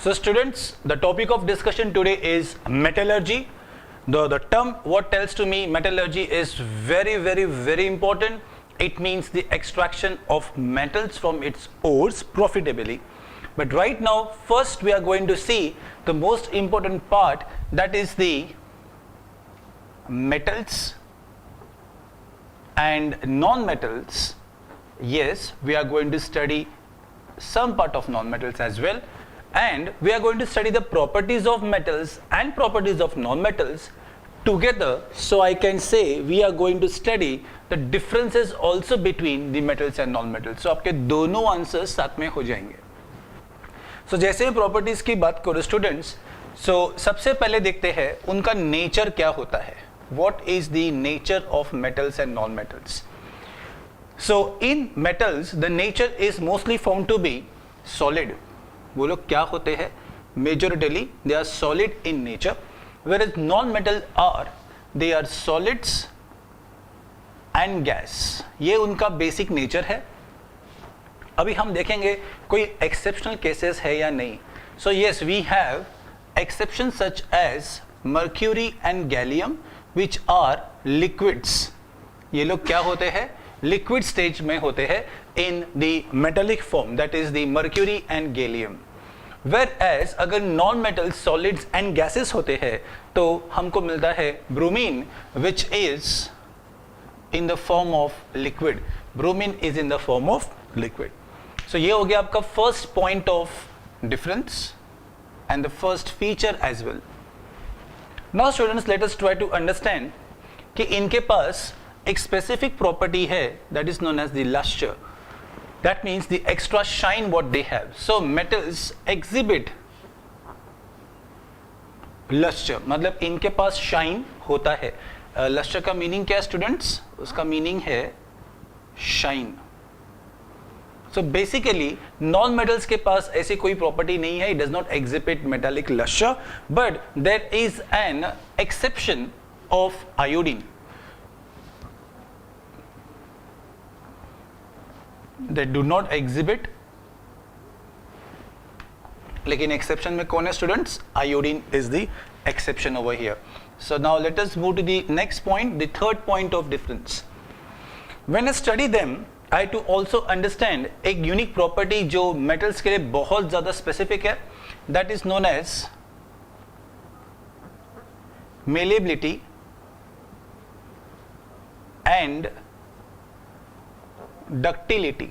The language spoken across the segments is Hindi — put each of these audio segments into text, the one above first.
So students, the topic of discussion today is metallurgy. The term what tells to me metallurgy is very important. It means the extraction of metals from its ores profitably. But right now, first we are going to see the most important part, that is the metals and non-metals. Yes, we are going to study some part of non-metals as well, and we are going to study the properties of metals and properties of non-metals together. So I can say we are going to study the differences also between the metals and non-metals. So आपके दोनों आंसर्स साथ में हो जाएंगे. So जैसे प्रॉपर्टीज की बात करो स्टूडेंट्स, so सबसे पहले देखते हैं उनका नेचर क्या होता है. What is the nature of metals and non-metals? So in metals the nature is mostly found to be solid. वो लोग क्या होते हैं? Majoritarily they are solid in nature, whereas non-metal they are solids and gas. ये उनका बेसिक नेचर है. अभी हम देखेंगे कोई एक्सेप्शनल केसेस है या नहीं. So yes, we have exceptions such as mercury and gallium which are liquids. ये लोग क्या होते हैं? लिक्विड स्टेज में होते हैं in the metallic form, that is the mercury and gallium. Whereas अगर non metal solids and gases होते हैं तो हमको मिलता है bromine which is in the form of liquid. Bromine is in the form of liquid. So ये हो गया आपका first point of difference and the first feature as well. Now students, let us try to understand कि इनके पास एक स्पेसिफिक प्रॉपर्टी है that is known as the luster. That means the extra shine what they have. So metals exhibit luster, मतलब इनके पास शाइन होता है. luster का मीनिंग क्या है स्टूडेंट्स? उसका मीनिंग है shine. So basically non metals के पास ऐसी कोई प्रॉपर्टी नहीं है. It does not exhibit metallic luster, but there is an exception of iodine. They do not exhibit, लेकिन एक्सेप्शन में कौन है students? Iodine is the exception over here. So now let us move to the next point, the third point of difference. When I study them I to also understand एक यूनिक प्रॉपर्टी जो मेटल्स के लिए बहुत ज्यादा स्पेसिफिक है, that is known as malleability and ductility.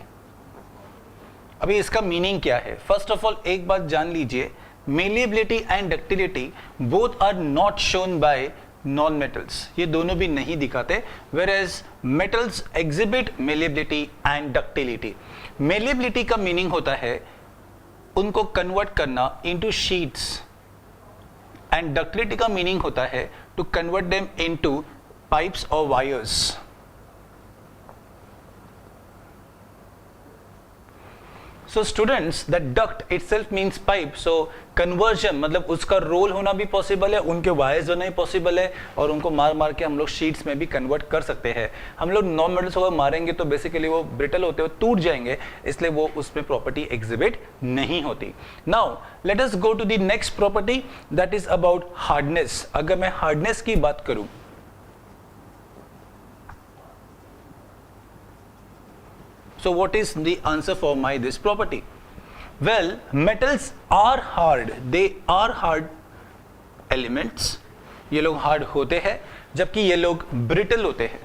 अभी इसका मीनिंग क्या है? फर्स्ट ऑफ ऑल एक बात जान लीजिए, malleability and ductility both are not shown by non metals. ये दोनों भी नहीं दिखाते, whereas metals exhibit malleability and ductility. Malleability का मीनिंग होता है उनको कन्वर्ट करना इनटू शीट्स, एंड डक्टिलिटी का मीनिंग होता है to convert them into pipes और wires. So students, that duct itself means pipe. So conversion मतलब उसका रोल होना भी पॉसिबल है, उनके वायर्स होना भी पॉसिबल है, और उनको मार मार के हम लोग शीट्स में भी कन्वर्ट कर सकते हैं. हम लोग नॉन मेटल्स को मारेंगे तो बेसिकली वो ब्रिटल होते हुए टूट जाएंगे, इसलिए वो उसमें प्रॉपर्टी एग्जिबिट नहीं होती. Now let us go to the next property, that is about hardness. अगर मैं हार्डनेस की बात करूं, so what is the answer for my this property? Well, metals are hard. They are hard elements. ये लोग हार्ड होते हैं, जबकि ये लोग ब्रिटल होते हैं.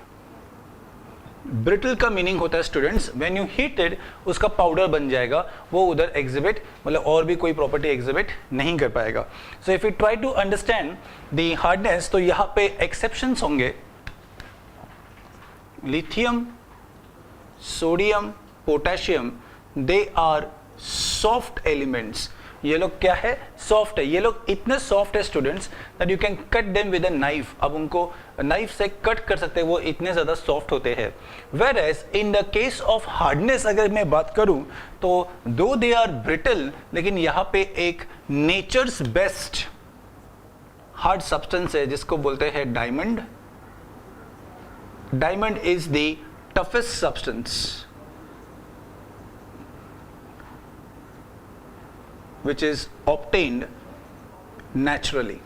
ब्रिटल का मीनिंग होता है students, when you heat it उसका पाउडर बन जाएगा, वो उधर एग्जिबिट मतलब और भी कोई प्रॉपर्टी एग्जिबिट नहीं कर पाएगा. So if you try to understand the hardness, तो यहाँ पे एक्सेप्शंस होंगे. Lithium, sodium, potassium, they are soft elements. ये लोग क्या है? सॉफ्ट है. ये लोग इतने सॉफ्ट है students that you can cut them with a knife. अब उनको नाइफ से कट कर सकते हैं, वो इतने ज्यादा सॉफ्ट होते हैं. Whereas in the case of hardness अगर मैं बात करूं तो दो दे आर ब्रिटल, लेकिन यहाँ पे एक नेचर्स बेस्ट हार्ड सब्सटेंस है जिसको बोलते हैं diamond. Diamond is the toughest substance. which is obtained naturally.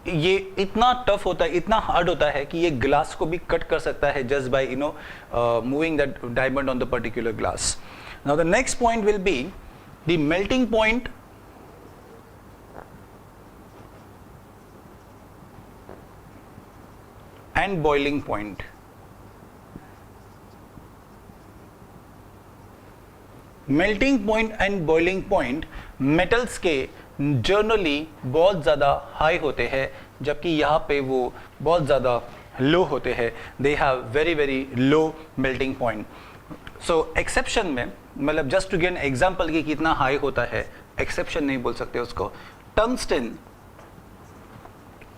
ये इतना टफ होता है, इतना हार्ड होता है कि ये ग्लास को भी कट कर सकता है just by moving that diamond on the particular glass. Now the next point will be the melting point and boiling point. Melting point and boiling point metals के जनरली बहुत ज़्यादा हाई होते हैं, जबकि यहाँ पे वो बहुत ज़्यादा लो होते हैं. They have very very low melting point. So exception में, मतलब just to give an example कि कितना हाई होता है, एक्सेप्शन नहीं बोल सकते उसको. टंगस्टन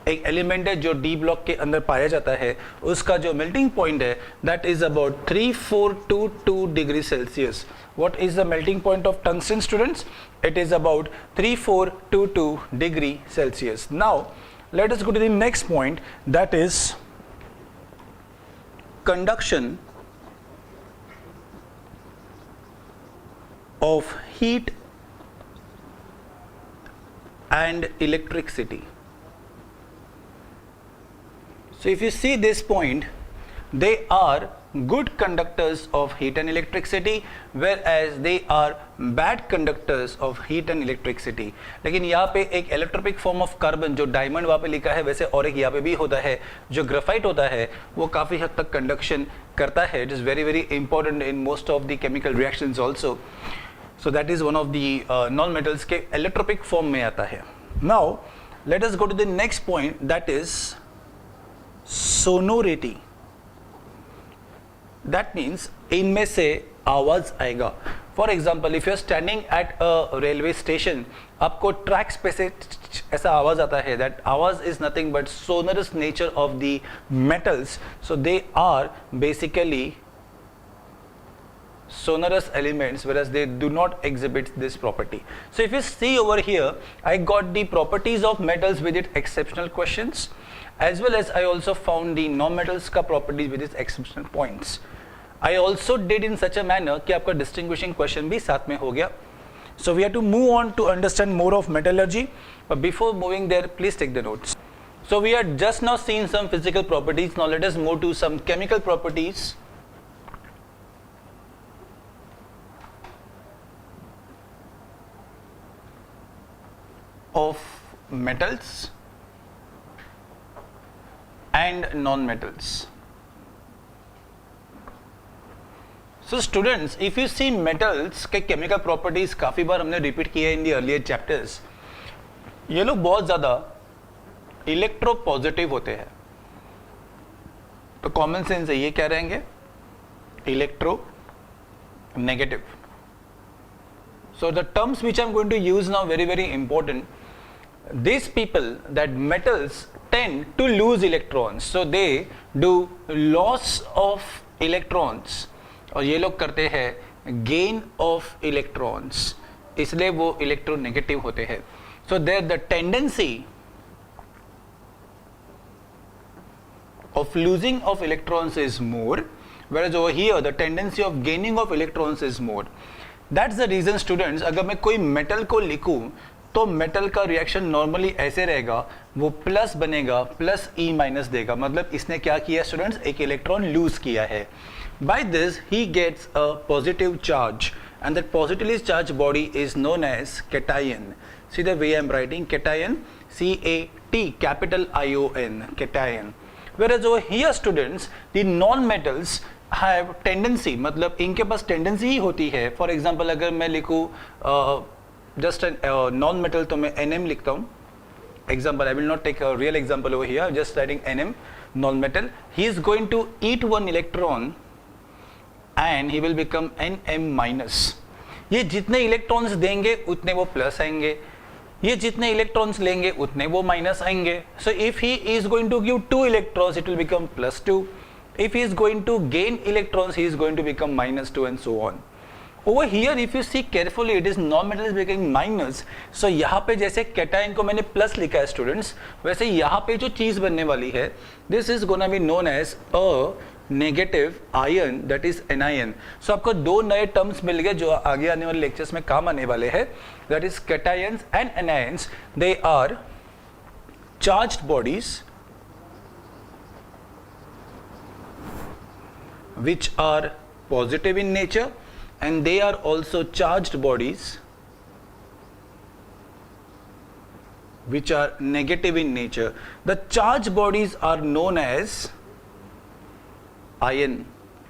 एक एलिमेंट है जो डी ब्लॉक के अंदर पाया जाता है, उसका जो मेल्टिंग पॉइंट है that is about 3422 degree Celsius. What is the melting point of tungsten students? It is about 3422 degree Celsius. Now let us go to the next point, that is conduction of heat and electricity. So if you see this point, they are good conductors of heat and electricity, whereas they are bad conductors of heat and electricity. लेकिन यहाँ पे एक electropic form of carbon जो diamond वहाँ पे लिखा है, वैसे और एक यहाँ पे भी होता है जो graphite होता है, वो काफ़ी हद तक conduction करता है. It is very very important in most of the chemical reactions also. So that is one of the non-metals के electropic form में आता है. Now let us go to the next point, that is sonority. That means इनमें से आवाज आएगा. For example if you are standing at a railway station, आपको ट्रैक्स पे से ऐसा आवाज आता है. दैट आवाज is nothing but sonorous nature of the metals. So they are basically sonorous elements, whereas they do not exhibit this property. So if you see over here, I got the properties of metals with its exceptional questions, as well as I also found the non-metals का properties with its exceptional points. I also did in such a manner कि आपका distinguishing question भी साथ में हो गया. So we have to move on to understand more of metallurgy, but before moving there, please take the notes. So we had just now seen some physical properties. Now let us move to some chemical properties. Of metals and non-metals. So students, if you see metals के chemical properties काफी बार हमने repeat किया in the earlier chapters. ये लोग बहुत ज़्यादा इलेक्ट्रोपॉजिटिव होते हैं. तो कॉमन सेंस है, ये क्या रहेंगे? Electro negative. So the terms which I'm going to use now very very important. These people, that metals tend to lose electrons, so they do loss of electrons, और ये लोग करते हैं gain of electrons, इसलिए वो electronegative होते हैं. So there the tendency of losing of electrons is more, whereas over here the tendency of gaining of electrons is more. That's the reason students, अगर मैं कोई मेटल को लिखूं तो मेटल का रिएक्शन नॉर्मली ऐसे रहेगा, वो प्लस बनेगा, प्लस ई माइनस देगा. मतलब इसने क्या किया स्टूडेंट्स? एक इलेक्ट्रॉन लूज किया है. By this he gets a positive charge, and that positively charge body is known as cation. See the way I am writing cation, CAT capital ION, cation. Whereas over here students, the non-metals have tendency, मतलब इनके पास टेंडेंसी ही होती है. फॉर एग्जाम्पल अगर मैं लिखूँ जस्ट नॉन मेटल, तो मैं NM लिखता हूँ. Example, I will not take real example over here, just writing NM, non metal. He is going to eat one electron and he will become NM minus. ये जितने इलेक्ट्रॉन्स देंगे उतने वो प्लस आएंगे, ये जितने इलेक्ट्रॉन्स लेंगे उतने वो माइनस आएंगे. So if he is going to give 2 electrons, it will become +2. If he is going to gain electrons, he is going to become -2 and so on. Over here, if you see carefully, it is non-metal is becoming minus. So यहाँ पे जैसे कैटायन को मैंने प्लस लिखा है स्टूडेंट्स, वैसे यहाँ पे जो चीज़ बनने वाली है, this is gonna be known as a negative ion that is anion. So आपको दो नए टर्म्स मिल गए जो आगे आने वाले लेक्चर्स में काम आने वाले हैं. That is cations and anions. They are charged bodies which are positive in nature, and they are also charged bodies which are negative in nature. The charged bodies are known as ion.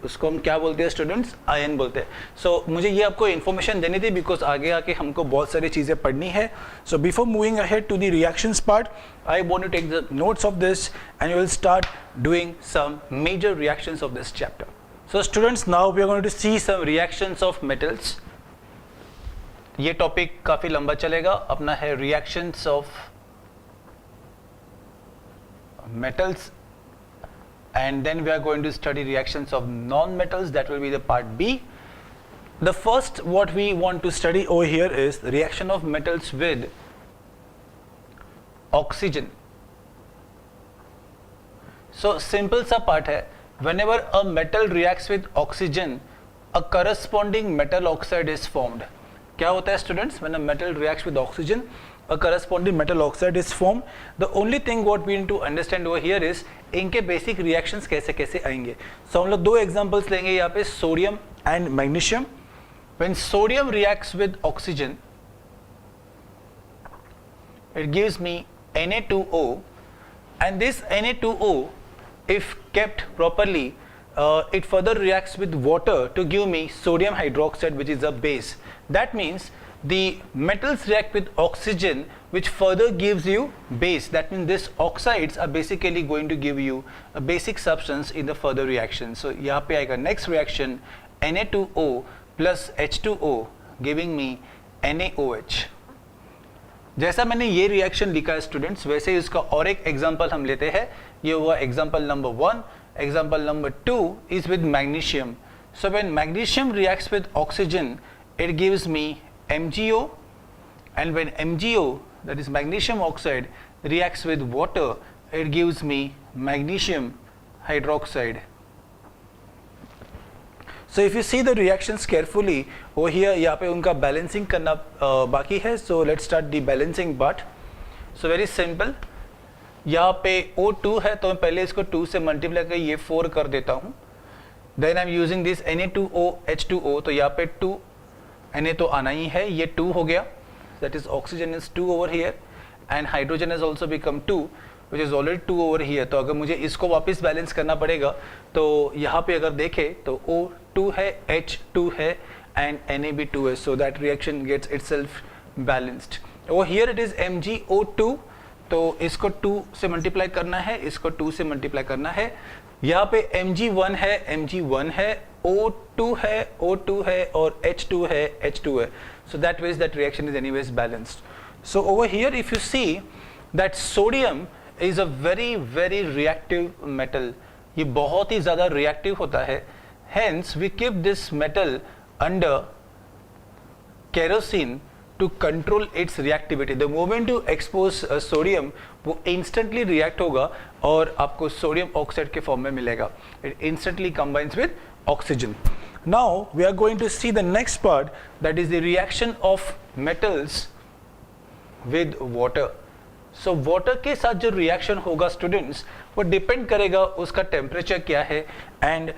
उसको हम क्या बोलते हैं स्टूडेंट्स? आयन बोलते हैं. सो मुझे ये आपको इन्फॉर्मेशन देनी थी बिकॉज आगे आके हमको बहुत सारी चीज़ें पढ़नी है. So before moving ahead to the reactions part, I want to take the notes of this and you will start doing some major reactions of this chapter. So students, now we are going to see some reactions of metals. ये टॉपिक काफ़ी लंबा चलेगा. अपना है reactions of metals, and then we are going to study reactions of non-metals. That will be the part B. The first what we want to study over here is the reaction of metals with oxygen. So simple सा part है. Whenever a metal reacts with oxygen, a corresponding metal oxide is formed. क्या होता है students? When a metal reacts with oxygen, a corresponding metal oxide is formed. The only thing what we need to understand over here is इनके basic reactions कैसे कैसे आएंगे. So हम लोग दो examples लेंगे यहाँ पे, sodium and magnesium. When sodium reacts with oxygen, it gives me Na2O, and this Na2O, if kept properly, it further reacts with water to give me sodium hydroxide, which is a base. That means the metals react with oxygen, which further gives you base. That means these oxides are basically going to give you a basic substance in the further reaction. So यहाँ पे आएगा next reaction, Na2O plus H2O giving me NaOH. जैसा मैंने ये रिएक्शन लिखा है स्टूडेंट्स, वैसे ही उसका और एक एग्जांपल हम लेते हैं. ये हुआ example number 1. Example number 2 is with magnesium. So when magnesium reacts with oxygen, it gives me MgO, and when MgO, that is magnesium oxide, reacts with water, it gives me magnesium hydroxide. So if you see the reactions carefully over here, यहाँ पे उनका balancing करना बाकी है. So let's start the balancing part. So very simple. यहाँ पे O2 है तो मैं पहले इसको 2 से मल्टीप्लाई कर ये 4 कर देता हूँ. Then I'm using this Na2O H2O, तो यहाँ पे 2 Na तो आना ही है, ये 2 हो गया. That is oxygen is 2 over here, and hydrogen has also become 2, which is already 2 over here. तो अगर मुझे इसको वापस बैलेंस करना पड़ेगा तो यहाँ पे अगर देखें तो O2 है, H2 है, and Na भी 2 है. So that reaction gets itself balanced. Over here it is MgO2, तो इसको 2 से मल्टीप्लाई करना है, इसको 2 से मल्टीप्लाई करना है. यहाँ पे Mg1 है, Mg1 है, O2 है, O2 है, और H2 है, H2 है. So that means that reaction is anyways balanced. So over here if you see that sodium is a very very reactive metal. ये बहुत ही ज़्यादा reactive होता है. Hence we keep this metal under kerosene to control its reactivity. The moment you expose sodium, वो instantly react होगा और आपको sodium oxide के form में मिलेगा. It instantly combines with oxygen. Now we are going to see the next part, that is the reaction of metals with water. So water के साथ जो reaction होगा students, वो depend करेगा उसका temperature क्या है and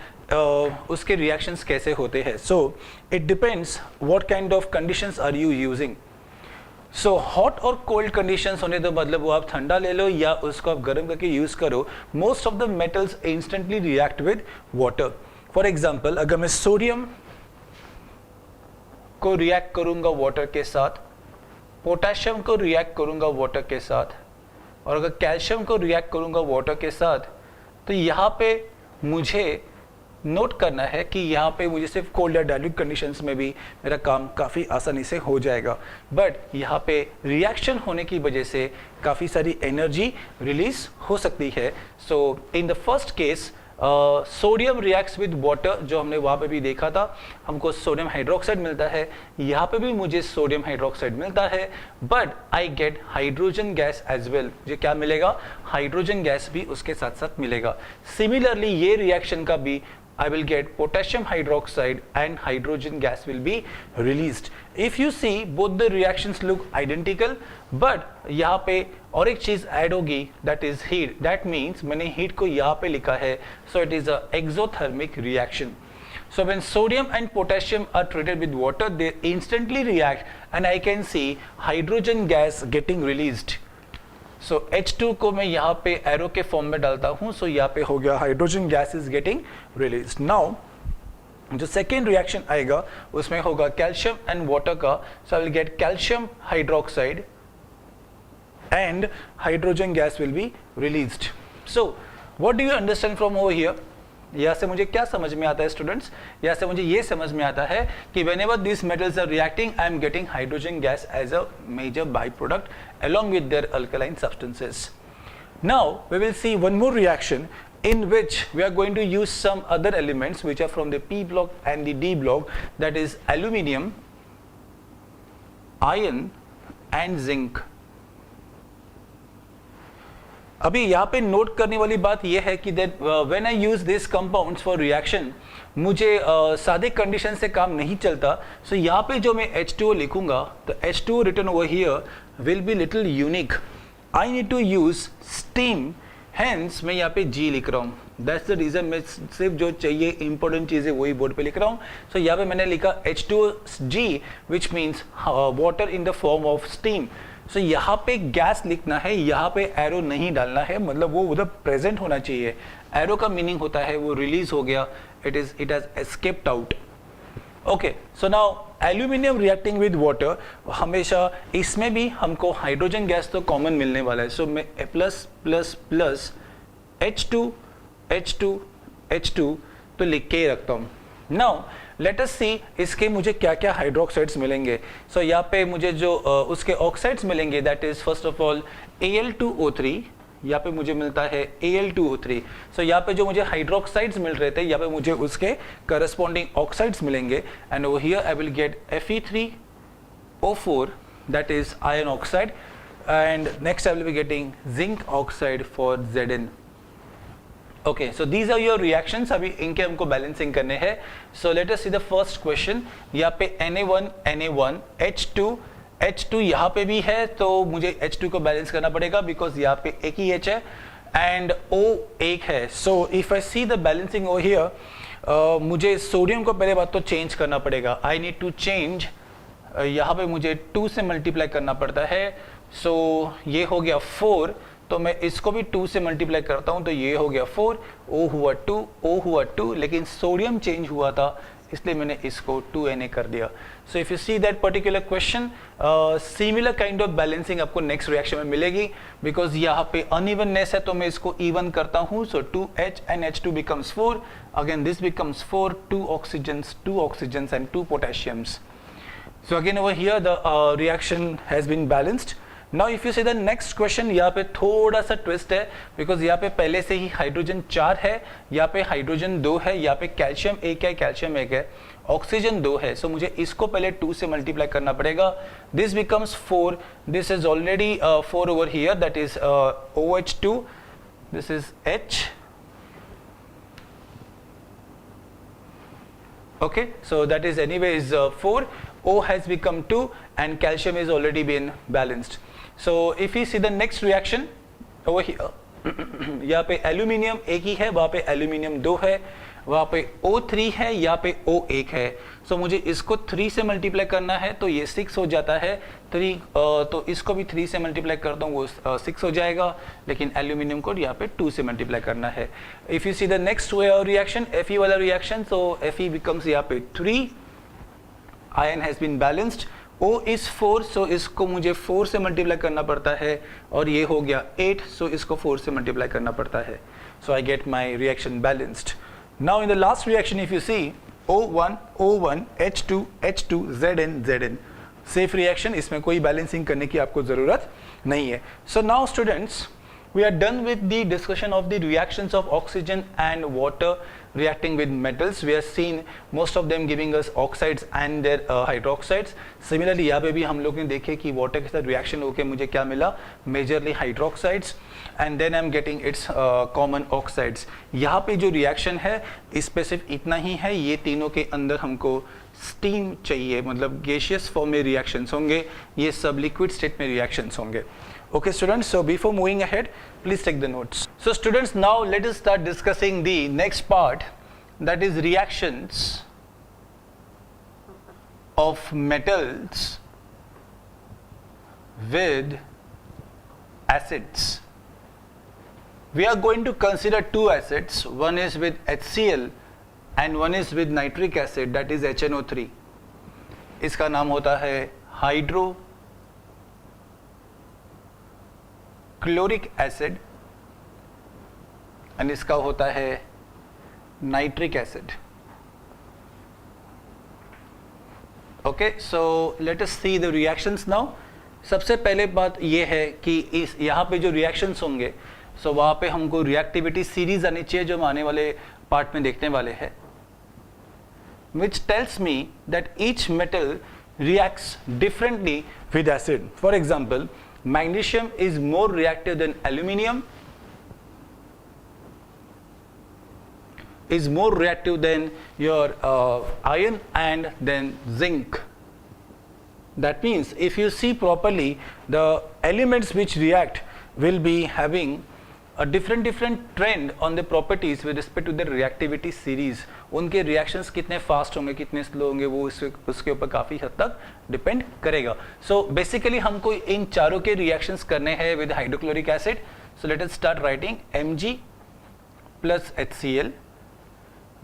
उसके reactions कैसे होते हैं. So it depends what kind of conditions are you using. So hot और cold conditions होने तो मतलब वो आप ठंडा ले लो या उसको आप गर्म करके use करो. Most of the metals instantly react with water. For example, अगर मैं सोडियम को रिएक्ट करूंगा वाटर के साथ, पोटेशियम को रिएक्ट करूंगा वाटर के साथ, और अगर कैल्शियम को रिएक्ट करूंगा वाटर के साथ, तो यहाँ पे मुझे नोट करना है कि यहाँ पे मुझे सिर्फ कोल्ड या डाइल्यूट कंडीशंस में भी मेरा काम काफ़ी आसानी से हो जाएगा. बट यहाँ पे रिएक्शन होने की वजह से काफ़ी सारी एनर्जी रिलीज हो सकती है. So in the first case sodium reacts with water, जो हमने वहाँ पे भी देखा था, हमको सोडियम हाइड्रोक्साइड मिलता है, यहाँ पे भी मुझे सोडियम हाइड्रोक्साइड मिलता है, but I get hydrogen gas as well. मुझे क्या मिलेगा? हाइड्रोजन गैस भी उसके साथ साथ मिलेगा। सिमिलरली ये रिएक्शन का भी I will get potassium hydroxide and hydrogen gas will be released. If you see both the reactions look identical, but यहाँ पे और एक चीज ऐड होगी, that is heat. That means मैंने heat को यहाँ पे लिखा है, so it is a exothermic reaction. So when sodium and potassium are treated with water, they instantly react, and I can see hydrogen gas getting released. So H2 को मैं यहाँ पे एरो के फॉर्म में डालता हूँ, सो यहाँ पे हो गया hydrogen gas is getting release. Now जो सेकेंड रिएक्शन आएगा उसमें होगा कैल्शियम एंड वाटर का, so I will get calcium hydroxide and hydrogen gas will be released. So what do you understand from over here? यहाँ से मुझे क्या समझ में आता है स्टूडेंट्स? यहाँ से मुझे ये समझ में आता है कि whenever these metals are reacting, I am getting hydrogen gas as a major byproduct along with their alkaline substances. Now we will see one more reaction in which we are going to use some other elements which are from the P block and the D block, that is aluminium, iron and zinc. अभी यहाँ पे नोट करने वाली बात यह है कि that when I use this compounds for reaction, मुझे सादे कंडीशन से काम नहीं चलता। सो यहाँ पे जो मैं H2O लिखूंगा, तो H2O written over here will be little unique. I need to use steam, hence मैं यहाँ पे G लिख रहा हूँ। दैट्स द रीजन, मैं सिर्फ जो चाहिए इंपॉर्टेंट चीजें वही बोर्ड पे लिख रहा हूँ। सो यहाँ पे मैंने लिखा H2G which means water in the form of steam. So यहाँ पे गैस लिखना है, यहाँ पे एरो नहीं डालना है, मतलब वो उधर प्रेजेंट होना चाहिए। एरो का मीनिंग होता है वो रिलीज हो गया, it has escaped out. Okay, so now aluminium reacting with water, हमेशा इसमें भी हमको हाइड्रोजन गैस तो कॉमन मिलने वाला है। सो मैं plus plus plus H2 H2 H2 तो लिख के ही रखता हूँ। नाउ लेट अस सी इसके मुझे क्या क्या हाइड्रोक्साइड्स मिलेंगे। सो यहाँ पे मुझे जो उसके ऑक्साइड्स मिलेंगे, that is first of all Al2O3, यहाँ पे मुझे मिलता है Al2O3। सो यहाँ पे जो मुझे हाइड्रोक्साइड्स मिल रहे थे, यहाँ पे मुझे उसके करस्पॉन्डिंग ऑक्साइड्स मिलेंगे, and over here I will get Fe3O4, that is iron oxide, and next I will be getting zinc oxide for Zn। Okay, so these are your reactions. अभी इनके हमको बैलेंसिंग करने हैं। So let us see the first question. यहाँ पे Na1 Na1 H2 यहाँ पे भी है, तो मुझे H2 को बैलेंस करना पड़ेगा बिकॉज यहाँ पे एक ही H है एंड O एक है। So if I see the balancing over here, मुझे सोडियम को पहले बात तो चेंज करना पड़ेगा। आई नीड टू चेंज, यहाँ पे मुझे 2 से मल्टीप्लाई करना पड़ता है। सो ये हो गया 4, तो मैं इसको भी 2 से मल्टीप्लाई करता हूं, तो ये हो गया 4, O हुआ 2, O हुआ 2, लेकिन सोडियम चेंज हुआ था इसलिए मैंने इसको 2Na कर दिया। सो if you see that particular question, similar kind of balancing आपको नेक्स्ट रिएक्शन में मिलेगी, बिकॉज यहाँ पे अनइवननेस है तो मैं इसको इवन करता हूँ। सो 2H and H2 becomes 4, again this becomes 4, 2 oxygens and 2 potassiums. So again over here the reaction has been balanced. Now if you see the next question, यहाँ पे थोड़ा सा ट्विस्ट है बिकॉज यहाँ पे पहले से ही हाइड्रोजन 4 है, यहाँ पे हाइड्रोजन 2 है, यहाँ पे कैल्शियम 1 है, कैल्शियम 1 है, ऑक्सीजन 2 है। सो मुझे इसको पहले 2 से मल्टीप्लाई करना पड़ेगा। This becomes 4, this is already 4 over here, that is OH2, this is H। Okay, so that is anyways 4, O has become 2 and calcium is already been balanced. So if you see the next reaction over here, यहाँ पे एल्यूमिनियम एक ही है, वहाँ पे एल्यूमिनियम 2 है, वहाँ पे O3 है, यहाँ पे O1 है। सो मुझे इसको 3 से मल्टीप्लाई करना है तो ये 6 हो जाता है। 3 तो इसको भी 3 से मल्टीप्लाई करता हूँ, वो 6 हो जाएगा, लेकिन एल्यूमिनियम को यहाँ पे 2 से मल्टीप्लाई करना है। If you see the next reaction, Fe वाला रिएक्शन, सो Fe बिकम्स यहाँ पे 3, iron has been balanced, O is 4, सो इसको मुझे 4 से मल्टीप्लाई करना पड़ता है, और ये हो गया 8, सो इसको 4 से मल्टीप्लाई करना पड़ता है। So I get my reaction balanced. Now in the last reaction if you see O1 O1 H2 H2 Zn Zn, safe reaction, इसमें कोई बैलेंसिंग करने की आपको जरूरत नहीं है। So now students we are done with the discussion of the reactions of oxygen and water reacting with metals. We have seen most of them giving us oxides and their hydroxides. Similarly यहाँ पे भी हम लोग ने देखे कि water के साथ reaction होके मुझे क्या मिला, majorly hydroxides, and then I'm getting its common oxides. यहाँ पे जो reaction है इस पे सिर्फ इतना ही है, ये तीनों के अंदर हमको steam चाहिए, मतलब gaseous form में reactions होंगे, ये सब liquid state में reactions होंगे. Okay students, so before moving ahead, please take the notes. So students, now let us start discussing the next part, that is reactions of metals with acids. We are going to consider two acids, one is with HCl and one is with nitric acid, that is HNO3. इसका नाम होता है हाइड्रो क्लोरिक एसिड एंड इसका होता है nitric acid. Okay, so let us see the reactions now. सबसे पहले बात ये है कि इस यहाँ पे जो रिएक्शंस होंगे, सो वहाँ पे हमको रिएक्टिविटी सीरीज आनी चाहिए जो हम आने वाले पार्ट में देखने वाले हैं, which tells me that each metal reacts differently with acid. For example, magnesium is more reactive than aluminium, is more reactive than your iron and then zinc. That means if you see properly, the elements which react will be having a different trend on the properties with respect to the reactivity series. उनके reactions कितने fast होंगे कितने slow होंगे वो उसके ऊपर काफ़ी हद तक depend करेगा. So basically हमको इन चारों के reactions करने हैं with hydrochloric acid. So let us start writing. Mg plus HCl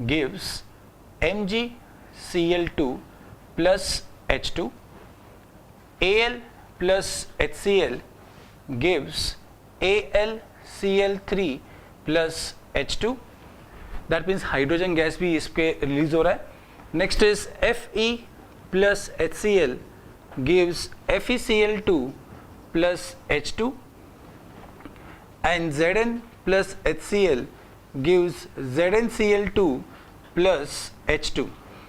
gives MgCl2 plus H2. Al plus HCl gives AlCl3 plus H2. That means hydrogen gas भी इस पे रिलीज हो रहा है. Next is Fe plus HCl gives FeCl2 plus H2 and Zn plus HCl gives ZnCl2 plus H2.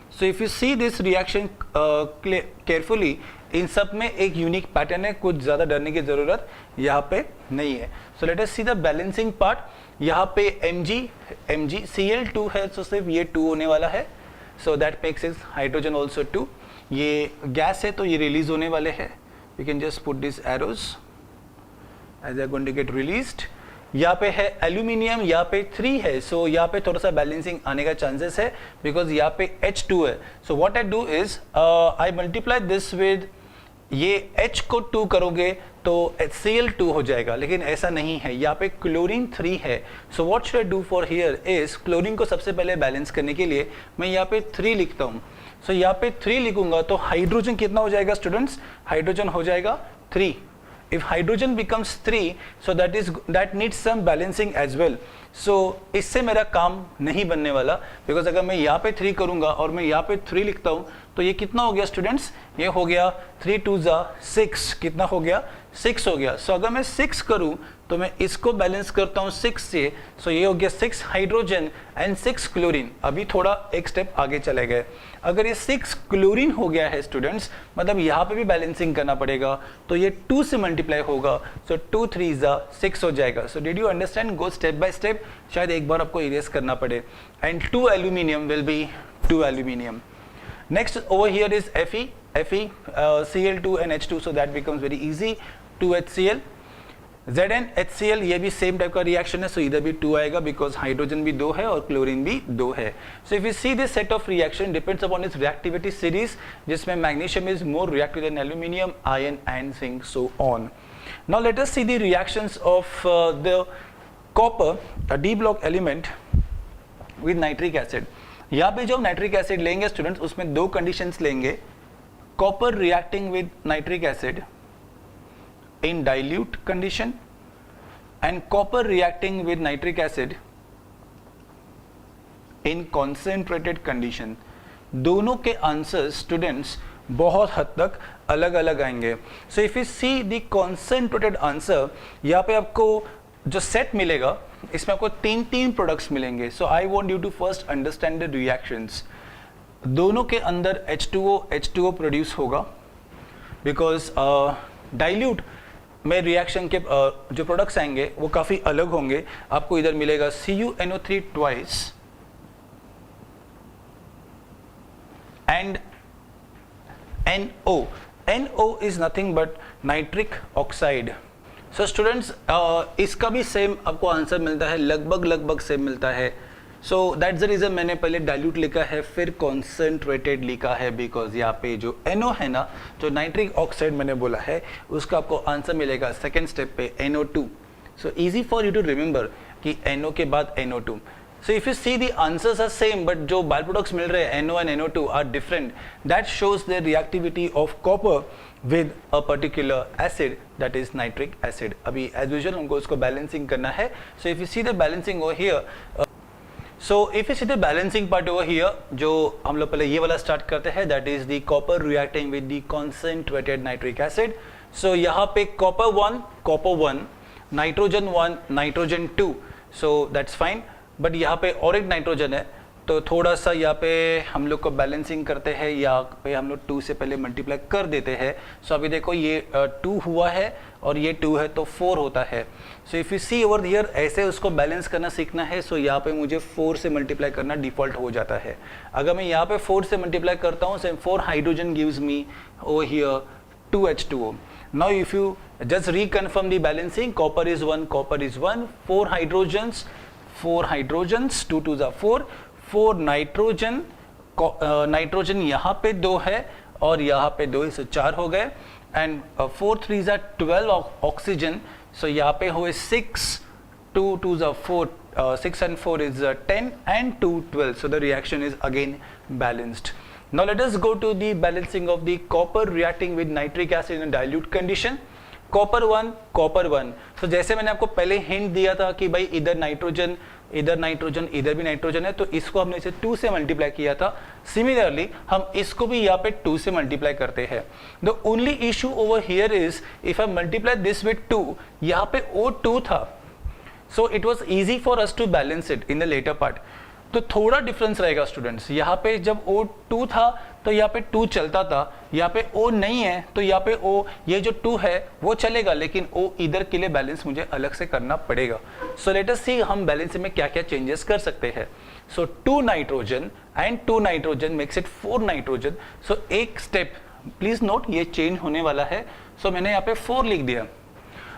So if you see this reaction carefully, इन सब में एक यूनिक पैटर्न है, कुछ ज़्यादा डरने की ज़रूरत यहाँ पे नहीं है. सो let us see the balancing part. यहाँ पे MgCl2 है, तो सिर्फ ये 2 होने वाला है. So that makes is hydrogen also 2. ये गैस है तो ये रिलीज होने वाले हैं. You can just put this arrows as are going to get released. यहाँ पे है एल्यूमिनियम, यहाँ पे 3 है, सो यहाँ पे थोड़ा सा बैलेंसिंग आने का चांसेस है बिकॉज यहाँ पे H2 है. So what I do is I multiply this with, ये H को 2 करोगे तो HCl2 हो जाएगा, लेकिन ऐसा नहीं है, यहाँ पे क्लोरीन 3 है. So what should I do for here is, chlorine को सबसे पहले बैलेंस करने के लिए मैं यहाँ पे 3 लिखता हूँ. सो यहाँ पे 3 लिखूंगा तो हाइड्रोजन कितना हो जाएगा स्टूडेंट्स, हाइड्रोजन हो जाएगा 3. If hydrogen becomes 3, so that needs some balancing as well. So इससे मेरा काम नहीं बनने वाला, because अगर मैं यहाँ पे 3 करूँगा और मैं यहाँ पे 3 लिखता हूँ तो ये कितना हो गया स्टूडेंट्स, ये हो गया 3 2 6, कितना हो गया 6 हो गया. सो अगर मैं 6 करूँ तो मैं इसको बैलेंस करता हूँ 6 से, सो ये हो गया 6 हाइड्रोजन एंड 6 क्लोरीन. अभी थोड़ा एक स्टेप आगे चले गए. अगर ये 6 क्लोरीन हो गया है स्टूडेंट्स, मतलब यहाँ पे भी बैलेंसिंग करना पड़ेगा, तो ये 2 से मल्टीप्लाई होगा, सो 2 3 6 हो जाएगा. So did you understand, go step by step, शायद एक बार आपको इरेज करना पड़े. And 2 aluminium will be 2 aluminium. Next over here is Fe, Cl2 and H2, so that becomes very easy. 2 HCl, Zn HCl, ये भी सेम टाइप का रिएक्शन है, सो इधर भी 2 आएगा बिकॉज हाइड्रोजन भी 2 है और क्लोरीन भी 2 है. So if you see this set of reaction depends upon its reactivity series, जिसमें magnesium is more reactive than aluminium, iron and zinc, so on. Now let us see the reactions of the copper, a D block element with nitric acid. यहाँ पे जो नाइट्रिक एसिड लेंगे स्टूडेंट्स, उसमें 2 कंडीशंस लेंगे. Copper reacting with nitric acid in dilute condition and copper reacting with nitric acid in concentrated condition. दोनों के आंसर्स स्टूडेंट्स बहुत हद तक अलग अलग आएंगे. So if you see the concentrated answer, यहाँ पे आपको जो सेट मिलेगा इसमें आपको तीन प्रोडक्ट्स मिलेंगे. So I want you to first understand the reactions. दोनों के अंदर H2O प्रोड्यूस होगा बिकॉज डाइल्यूट में रिएक्शन के जो प्रोडक्ट्स आएंगे वो काफ़ी अलग होंगे. आपको इधर मिलेगा CuNO3 twice and NO is nothing but nitric oxide. So students इसका भी सेम आपको आंसर मिलता है, लगभग सेम मिलता है. सो दैट्स द रीज़न मैंने पहले डाइल्यूट लिखा है फिर कॉन्सेंट्रेटेड लिखा है, बिकॉज यहाँ पे जो NO है ना, जो नाइट्रिक ऑक्साइड मैंने बोला है, उसका आपको आंसर मिलेगा सेकेंड स्टेप पे NO2. So easy for you to remember कि NO के बाद NO2. So if you see the answers are same but जो byproducts मिल रहे हैं NO and NO2 are different. That shows the reactivity of copper with a particular acid, that is nitric acid. अभी as usual हमको उसको balancing करना है. So if you see the balancing over here, part over here, जो हम लोग पहले ये वाला start करते हैं, that is the copper reacting with the concentrated nitric acid. So यहाँ पे copper 1, nitrogen 1, nitrogen 2. So that's fine. But यहाँ पे और एक नाइट्रोजन है, तो थोड़ा सा यहाँ पे हम लोग को बैलेंसिंग करते हैं, यहाँ पे हम लोग 2 से पहले मल्टीप्लाई कर देते हैं. सो अभी देखो ये 2 हुआ है और ये 2 है तो 4 होता है. So if you see over here ऐसे उसको बैलेंस करना सीखना है. सो यहाँ पे मुझे 4 से मल्टीप्लाई करना डिफ़ॉल्ट हो जाता है. अगर मैं यहाँ पे 4 से मल्टीप्लाई करता हूँ, सो 4 hydrogen gives me over here 2H2O. Now if you just reconfirm the balancing, copper is 1, 4 hydrogens, 2 2s are 4 nitrogen, nitrogen यहाँ पे 2 है और यहाँ पे 2, इसे 4 हो गए. And 4 3s are 12 oxygen. सो यहाँ पे हुए 6, 2 2s are 4, 6 and 4 is 10 and 2 12. So the reaction is again balanced. Now let us go to the balancing of the copper reacting with nitric acid in a dilute condition. Copper 1. तो जैसे मैंने आपको पहले हिंट दिया था कि भाई इधर नाइट्रोजन, इधर भी नाइट्रोजन है, तो इसको हमने इसे 2 से मल्टीप्लाई किया था. सिमिलरली हम इसको भी यहाँ पे 2 से मल्टीप्लाई करते हैं. The only issue over here is if I multiply this with 2, यहाँ पे O2 था, so it was easy for us to balance it in the latter part. तो थोड़ा डिफरेंस रहेगा स्टूडेंट्स. यहाँ पे जब O2 था तो यहाँ पे 2 चलता था, यहाँ पे O नहीं है तो यहाँ पे O, ये जो 2 है वो चलेगा, लेकिन O इधर के लिए बैलेंस मुझे अलग से करना पड़ेगा. सो लेट अस सी हम बैलेंस में क्या क्या चेंजेस कर सकते हैं. So 2 nitrogen and 2 nitrogen makes it 4 nitrogen. So एक स्टेप प्लीज नोट, ये चेंज होने वाला है. सो मैंने यहाँ पे 4 लिख दिया.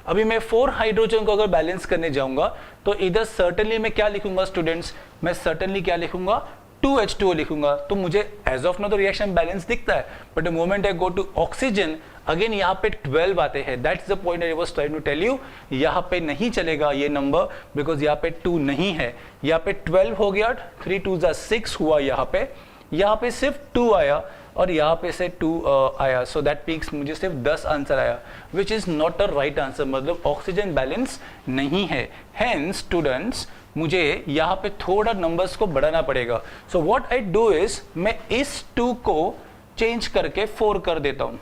अभी मैं 4 हाइड्रोजन को अगर बैलेंस करने जाऊंगा तो इधर सर्टेनली मैं क्या लिखूंगा स्टूडेंट्स, मैं सर्टेनली क्या लिखूंगा, 2H2O लिखूंगा. तो मुझे एज ऑफ नाउ तो रिएक्शन बैलेंस दिखता है, but the moment I go to oxygen again यहाँ पे 12 आते हैं. That's the point I was trying to tell you. यहाँ पे नहीं चलेगा ये नंबर बिकॉज यहाँ पे 2 नहीं है. यहाँ पे 12 हो गया, 3 2s are 6 हुआ. यहाँ पे सिर्फ 2 आया और यहाँ पे से 2 आया. सो दैट मीन्स मुझे सिर्फ 10 आंसर आया, which is not a right answer. मतलब ऑक्सीजन बैलेंस नहीं है. हेंस स्टूडेंट्स मुझे यहाँ पे थोड़ा नंबर्स को बढ़ाना पड़ेगा. So what I do is मैं इस 2 को चेंज करके 4 कर देता हूँ.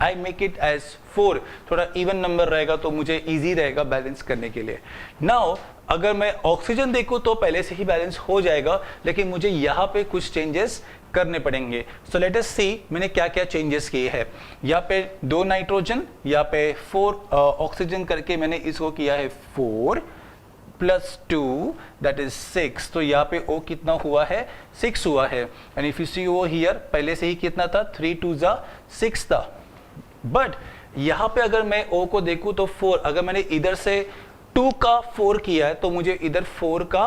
I make it as 4. थोड़ा इवन नंबर रहेगा तो मुझे इजी रहेगा बैलेंस करने के लिए. नाउ अगर मैं ऑक्सीजन देखूं तो पहले से ही बैलेंस हो जाएगा, लेकिन मुझे यहाँ पे कुछ चेंजेस करने पड़ेंगे. सो लेट अस सी मैंने क्या क्या चेंजेस किए हैं. यहाँ पे 2 नाइट्रोजन, यहाँ पे 4 ऑक्सीजन करके मैंने इसको किया है 4 प्लस 2 दैट इज 6. तो यहाँ पे O कितना हुआ है, 6 हुआ है. And if you see over here पहले से ही कितना था, 3 2s are 6 था. बट यहाँ पे अगर मैं O को देखूं तो 4, अगर मैंने इधर से 2 का 4 किया है तो मुझे इधर 4 का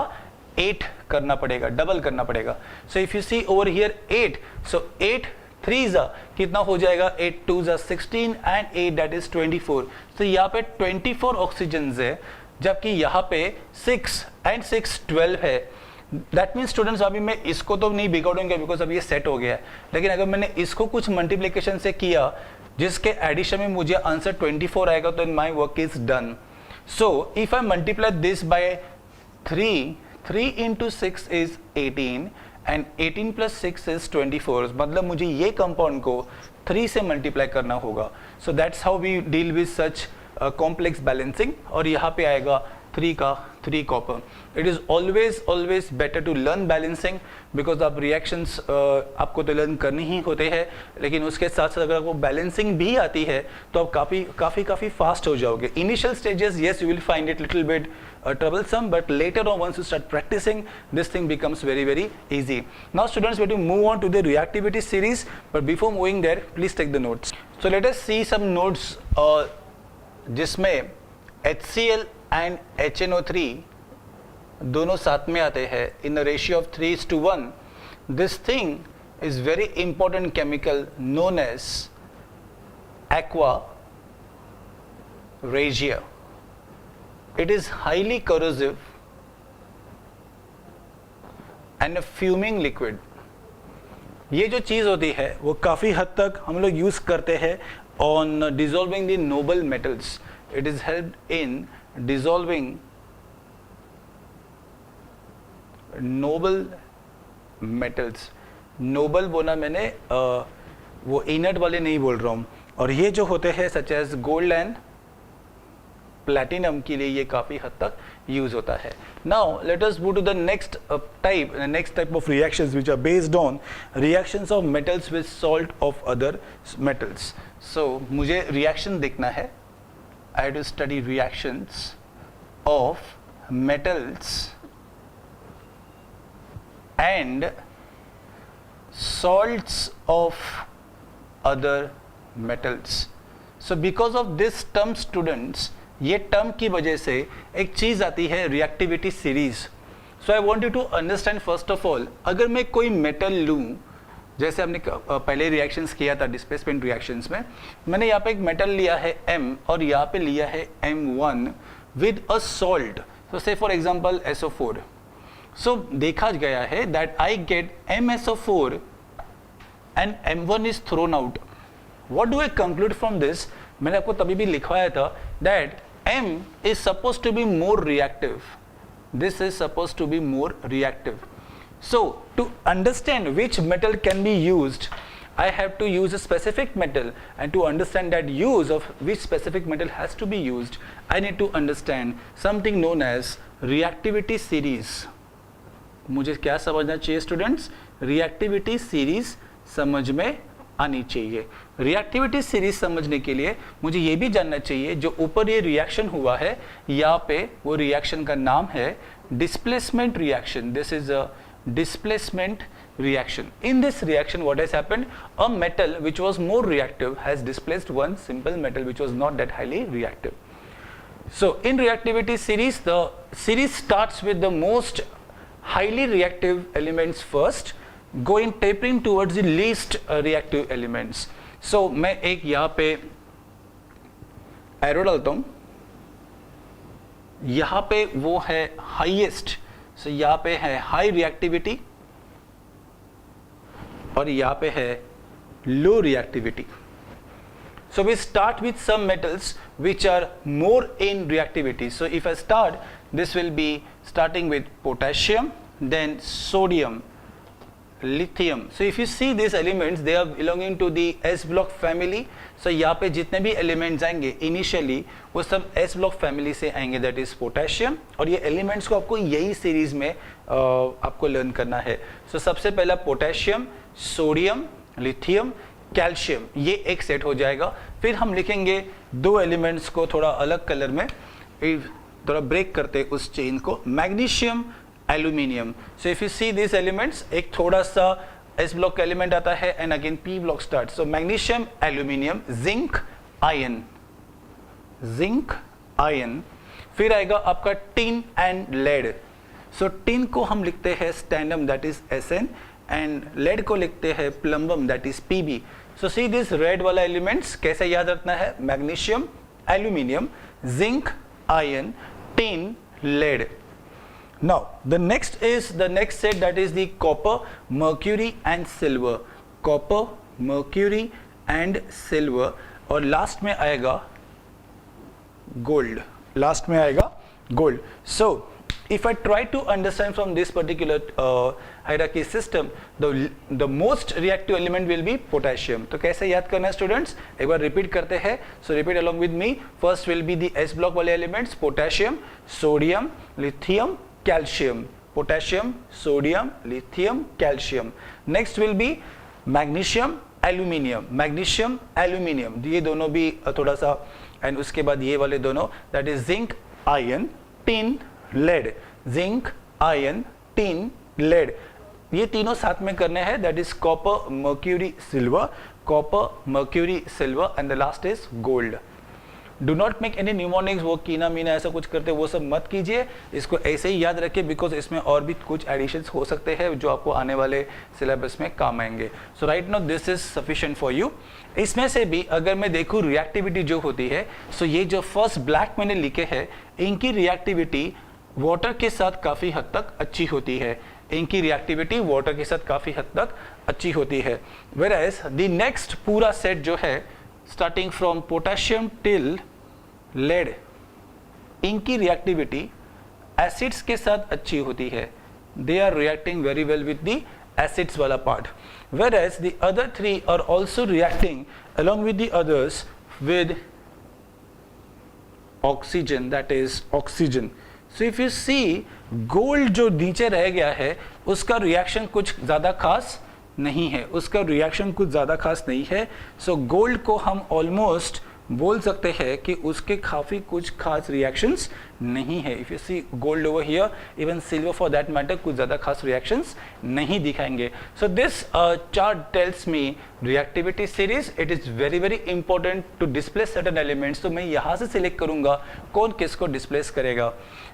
8 करना पड़ेगा, डबल करना पड़ेगा. So if you see over here 8, so 8 3s are कितना हो जाएगा, 8 2s are 16 and 8 that is 24. तो यहाँ पे 24 ऑक्सीजन है, जबकि यहाँ पे 6 एंड 6 12 है. दैट मीन्स स्टूडेंट्स अभी मैं इसको तो नहीं बिगाड़ूंगा बिकॉज अभी ये सेट हो गया है, लेकिन अगर मैंने इसको कुछ मल्टीप्लिकेशन से किया जिसके एडिशन में मुझे आंसर 24 आएगा तो my work is done. So if I multiply this by 3 into 6 is 18 and 18 plus 6 is 24. मतलब मुझे ये कंपाउंड को 3 से मल्टीप्लाई करना होगा. So that's how we deal with such complex balancing, और यहाँ पे आएगा 3 copper. It is always better to learn balancing, because आप रिएक्शंस आपको तो लर्न करनी ही होते हैं, लेकिन उसके साथ साथ अगर आपको बैलेंसिंग भी आती है तो आप काफ़ी फास्ट हो जाओगे. Initial stages, yes, you will find it little bit troublesome, but later on once you start practicing, this thing becomes very easy. Now students, we have to move on to the reactivity series, but before moving there, please take the notes. So let us see some notes जिसमें HCl and HNO3 दोनों साथ में आते हैं in a ratio of 3:1. This thing is very important chemical known as aqua regia. It is highly corrosive and a fuming liquid. ये जो चीज़ होती है वो काफ़ी हद तक हम लोग यूज़ करते हैं on dissolving the noble metals. It is helped in dissolving noble metals. noble बोला मैंने वो इनर्ट वाले नहीं बोल रहा हूँ. और ये जो होते हैं such as gold and platinum के लिए ये काफ़ी हद तक यूज होता है. Now let us move to the next type of reactions which are based on reactions of metals with salt of other metals. So मुझे रिएक्शन देखना है. I have to study reactions of metals and salts of other metals. So because of this term students, ये टर्म की वजह से एक चीज़ आती है reactivity series. So I want you to understand first of all, अगर मैं कोई मेटल लूँ, जैसे हमने पहले रिएक्शंस किया था डिस्प्लेसमेंट रिएक्शंस में, मैंने यहाँ पे एक मेटल लिया है M और यहाँ पे लिया है M1 विद अ सॉल्ट. सो से फॉर एग्जाम्पल SO4. सो देखा गया है that I get MSO4 and M1 is thrown out. What do I conclude from this? मैंने आपको तभी भी लिखवाया था that M is supposed to be more reactive. This is supposed to be more reactive. So to understand which metal can be used, I have to use a specific metal, and to understand that use of which specific metal has to be used, I need to understand something known as reactivity series. मुझे क्या समझना चाहिए स्टूडेंट्स? रिएक्टिविटी सीरीज समझ में आनी चाहिए. रिएक्टिविटी सीरीज समझने के लिए मुझे ये भी जानना चाहिए जो ऊपर ये रिएक्शन हुआ है, यहाँ पे वो रिएक्शन का नाम है displacement reaction. This is a displacement reaction. In this reaction what has happened? A metal which was more reactive has displaced one simple metal which was not that highly reactive. So in reactivity series, the series starts with the most highly reactive elements first, going tapering towards the least reactive elements. So मैं एक यहाँ पे एरो डालता हूँ, यहाँ पे वो है हाईएस्ट. सो यहाँ पे है हाई रिएक्टिविटी और यहाँ पे है लो reactivity. So we start with some metals which are more in reactivity. So if I start, this will be starting with potassium, then sodium, lithium. So if you see these elements, they are belonging to the S block family. So यहाँ पे जितने भी elements आएंगे initially वो सब S block family से आएंगे, that is potassium. और ये elements को आपको यही series में आपको learn करना है. So सबसे पहला potassium, sodium, lithium, कैल्शियम, ये एक सेट हो जाएगा. फिर हम लिखेंगे दो एलिमेंट्स को थोड़ा अलग कलर में, थोड़ा ब्रेक करते उस चेन को, magnesium, aluminium. So if you see this elements, एक थोड़ा सा एस ब्लॉक का एलिमेंट आता है and again P block start. So magnesium, aluminium, zinc, iron, zinc, iron. फिर आएगा आपका tin and lead. So tin को हम लिखते हैं stannum, that is Sn, and lead को लिखते हैं plumbum, that is Pb. So see this red वाला एलिमेंट्स कैसे याद रखना है? Magnesium, aluminium, zinc, iron, tin, lead. Now the next set, that is the copper, mercury and silver. Copper, mercury and silver. और लास्ट में आएगा gold. So if I try to understand from this particular hierarchy system, the most reactive element will be potassium. तो कैसे याद करना है स्टूडेंट्स, एक बार रिपीट करते हैं. So repeat along with me. First will be the S block वाले elements, potassium, sodium, lithium, calcium. Potassium, sodium, lithium, calcium. Next will be magnesium, aluminium. Magnesium, aluminium. ये दोनों भी थोड़ा सा, and उसके बाद ये वाले दोनों, that is zinc, iron, tin, lead. Zinc, iron, tin, lead. ये तीनों साथ में करने हैं, that is copper, mercury, silver. Copper, mercury, silver, and the last is gold. Do not make any mnemonics, वो कीना मीना ऐसा कुछ करते वो सब मत कीजिए, इसको ऐसे ही याद रखिए, बिकॉज इसमें और भी कुछ एडिशंस हो सकते हैं जो आपको आने वाले सिलेबस में काम आएंगे. So right now this is sufficient for you. इसमें से भी अगर मैं देखूँ रिएक्टिविटी जो होती है, सो ये जो फर्स्ट ब्लैक मैंने लिखे हैं, इनकी रिएक्टिविटी वाटर के साथ काफ़ी हद तक अच्छी होती है. इनकी रिएक्टिविटी वाटर के साथ काफ़ी हद तक अच्छी होती है. वेयरएज द नेक्स्ट पूरा सेट जो है, starting from potassium till lead, इनकी रिएक्टिविटी एसिड्स के साथ अच्छी होती है. They are reacting very well with the acids वाला part. whereas the other three are also reacting along with the others with oxygen, that is oxygen. So if you see gold जो नीचे रह गया है उसका रिएक्शन कुछ ज़्यादा खास नहीं है, उसका रिएक्शन कुछ ज़्यादा खास नहीं है. सो गोल्ड को हम ऑलमोस्ट बोल सकते हैं कि उसके काफ़ी कुछ खास रिएक्शंस नहीं है. If you see gold over here, even silver for that matter, कुछ ज़्यादा खास रिएक्शंस नहीं दिखाएंगे. So this chart tells me reactivity series. It is very very important to displace certain elements. तो मैं यहाँ से सिलेक्ट करूँगा कौन किसको डिस्प्लेस करेगा.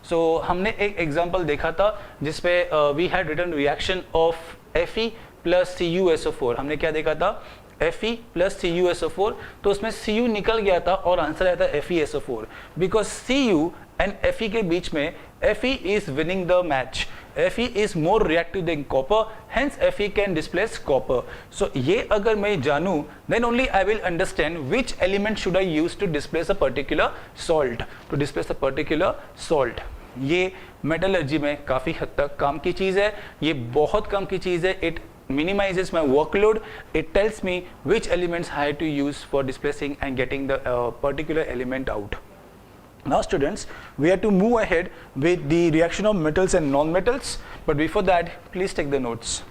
सो हमने एक एग्जाम्पल देखा था जिसपे we had written reaction of Fe plus CuSO4. हमने क्या देखा था, Fe प्लस CuSO4. तो उसमें Cu निकल गया था और आंसर आया था FeSO4, because Cu and Fe के बीच में Fe is winning the match. Fe is more reactive than copper, hence Fe can displace copper. So ये अगर मैं जानूँ, then only I will understand which element should I use to displace a particular salt. To displace a particular salt. ये मेटलर्जी में काफ़ी हद तक काम की चीज़ है, ये बहुत काम की चीज़ है. It minimizes my workload. It tells me which elements I have to use for displacing and getting the particular element out. Now students, we have to move ahead with the reaction of metals and non-metals, but before that please take the notes.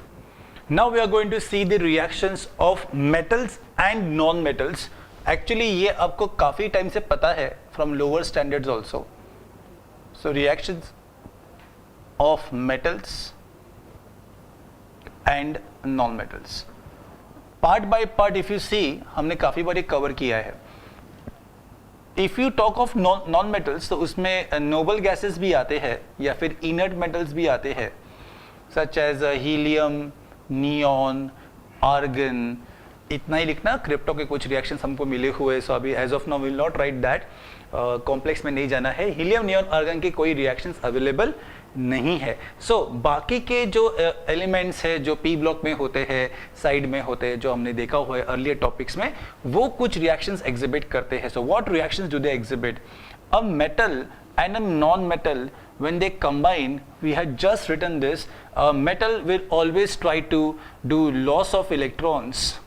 Now we are going to see the reactions of metals and non-metals. Actually ये आपको काफ़ी टाइम से पता है from lower standards also. So reactions of metals and non-metals. Part by part if you see, हमने काफ़ी बारी कवर किया है. If you talk of non-metals, तो उसमें noble gases भी आते हैं या फिर inert metals भी आते हैं, such as helium, neon, argon. इतना ही लिखना, क्रिप्टो के कुछ रिएक्शंस हमको मिले हुए. सो अभी as of now will not write that, complex में नहीं जाना है. हीलियम, नियॉन, आर्गन के कोई रिएक्शंस अवेलेबल नहीं है. सो बाकी के जो एलिमेंट्स है जो पी ब्लॉक में होते हैं, साइड में होते हैं, जो हमने देखा हुआ है अर्लियर टॉपिक्स में, वो कुछ रिएक्शंस एग्जिबिट करते हैं. So what reactions do they exhibit? A metal and a non-metal, when they combine, we had just written this, metal will always try to do loss of electrons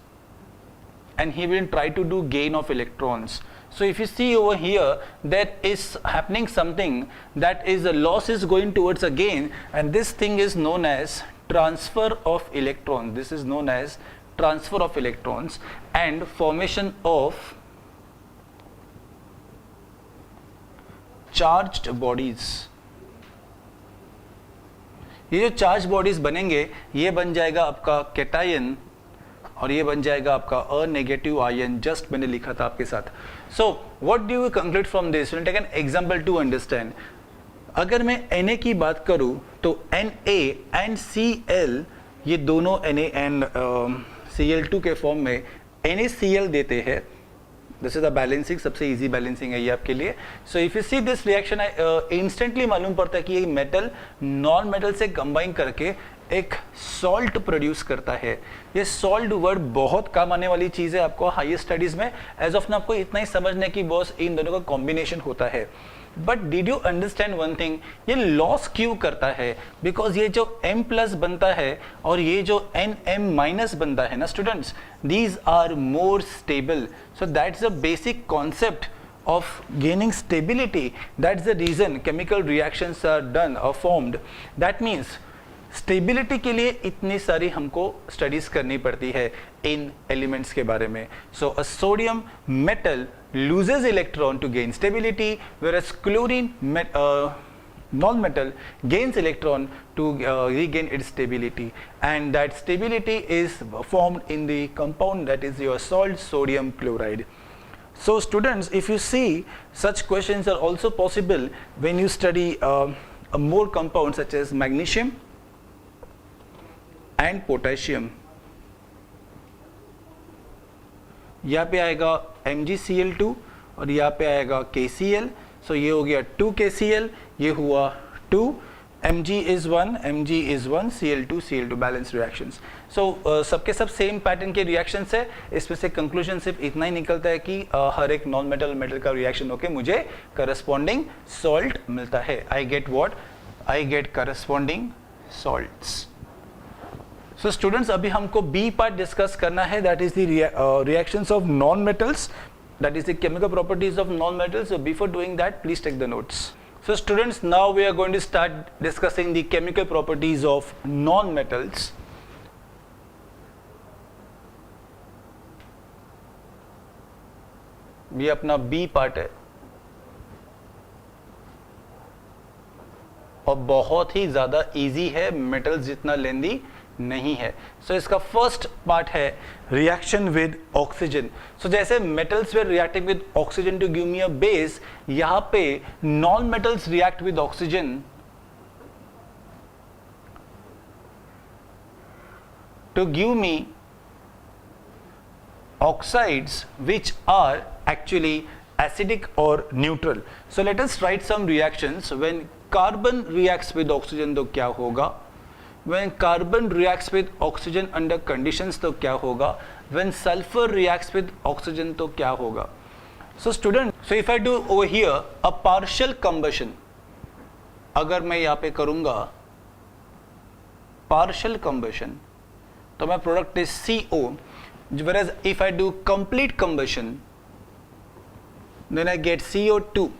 and he will try to do gain of electrons. So if you see over here, that is happening something, that is the loss is going towards a gain, and this thing is known as transfer of electrons. This is known as transfer of electrons and formation of charged bodies. ये जो चार्ज बॉडीज बनेंगे, ये बन जाएगा आपका कैटायन और ये बन जाएगा आपका अ नेगेटिव आयन. जस्ट मैंने लिखा था आपके साथ. So what do you conclude from this? Will take an example to understand. अगर मैं Na की बात करूं तो Na एंड Cl, ये दोनों Na एंड Cl2 के फॉर्म में NaCl देते हैं. दिस इज द बैलेंसिंग, सबसे इजी बैलेंसिंग है ये आपके लिए. सो if you see this reaction, instantly मालूम पड़ता है कि ये मेटल नॉन मेटल से कंबाइन करके एक सॉल्ट प्रोड्यूस करता है. ये सॉल्ट वर्ड बहुत काम आने वाली चीज़ है आपको हायर स्टडीज़ में. एज ऑफ ना आपको इतना ही समझने की बॉस इन दोनों का कॉम्बिनेशन होता है. But did you understand one thing, ये लॉस क्यों करता है? बिकॉज ये जो m प्लस बनता है और ये जो nm माइनस बनता है ना students, these are more stable. So that's the basic concept of gaining stability. That's the reason chemical reactions are done or formed. That means stability के लिए इतनी सारी हमको स्टडीज करनी पड़ती है इन एलिमेंट्स के बारे में. So a sodium metal loses electron to gain stability, whereas chlorine non-metal gains electron to regain its stability, and that stability is formed in the compound that is your salt sodium chloride. So students, if you see, such questions are also possible when you study more compounds such as magnesium and potassium. यहाँ पे आएगा MgCl2 और यहाँ पे आएगा KCl. सो ये हो गया 2KCl, ये हुआ 2, Mg is 1, Cl2, Cl2 balance reactions. So सबके सब सेम पैटर्न के रिएक्शंस है. इसमें से कंक्लूजन सिर्फ इतना ही निकलता है कि हर एक नॉन मेटल मेटल का रिएक्शन होके मुझे करस्पॉन्डिंग सॉल्ट मिलता है. I get what? I get corresponding salts. So students, अभी हमको बी पार्ट डिस्कस करना है, that is the reactions of non metals, that is the chemical properties of non metals. So before doing that, please take the notes. So students, now we are going to start discussing the chemical properties of non-metals. ये अपना B पार्ट है और बहुत ही ज्यादा इजी है, मेटल्स जितना लेंदी नहीं है. सो इसका फर्स्ट पार्ट है रिएक्शन विद ऑक्सीजन. सो जैसे मेटल्स वे reacting with oxygen to give me a base, यहां पे non metals react with oxygen to give me oxides which are actually acidic or neutral. So let us write some reactions. When carbon reacts with oxygen तो क्या होगा? When carbon reacts with oxygen under conditions तो क्या होगा? When sulfur reacts with oxygen तो क्या होगा? So student, so if I do over here a partial combustion, अगर मैं यहाँ पे करूँगा partial combustion, तो my product is CO. Whereas if I do complete combustion, then I get CO2.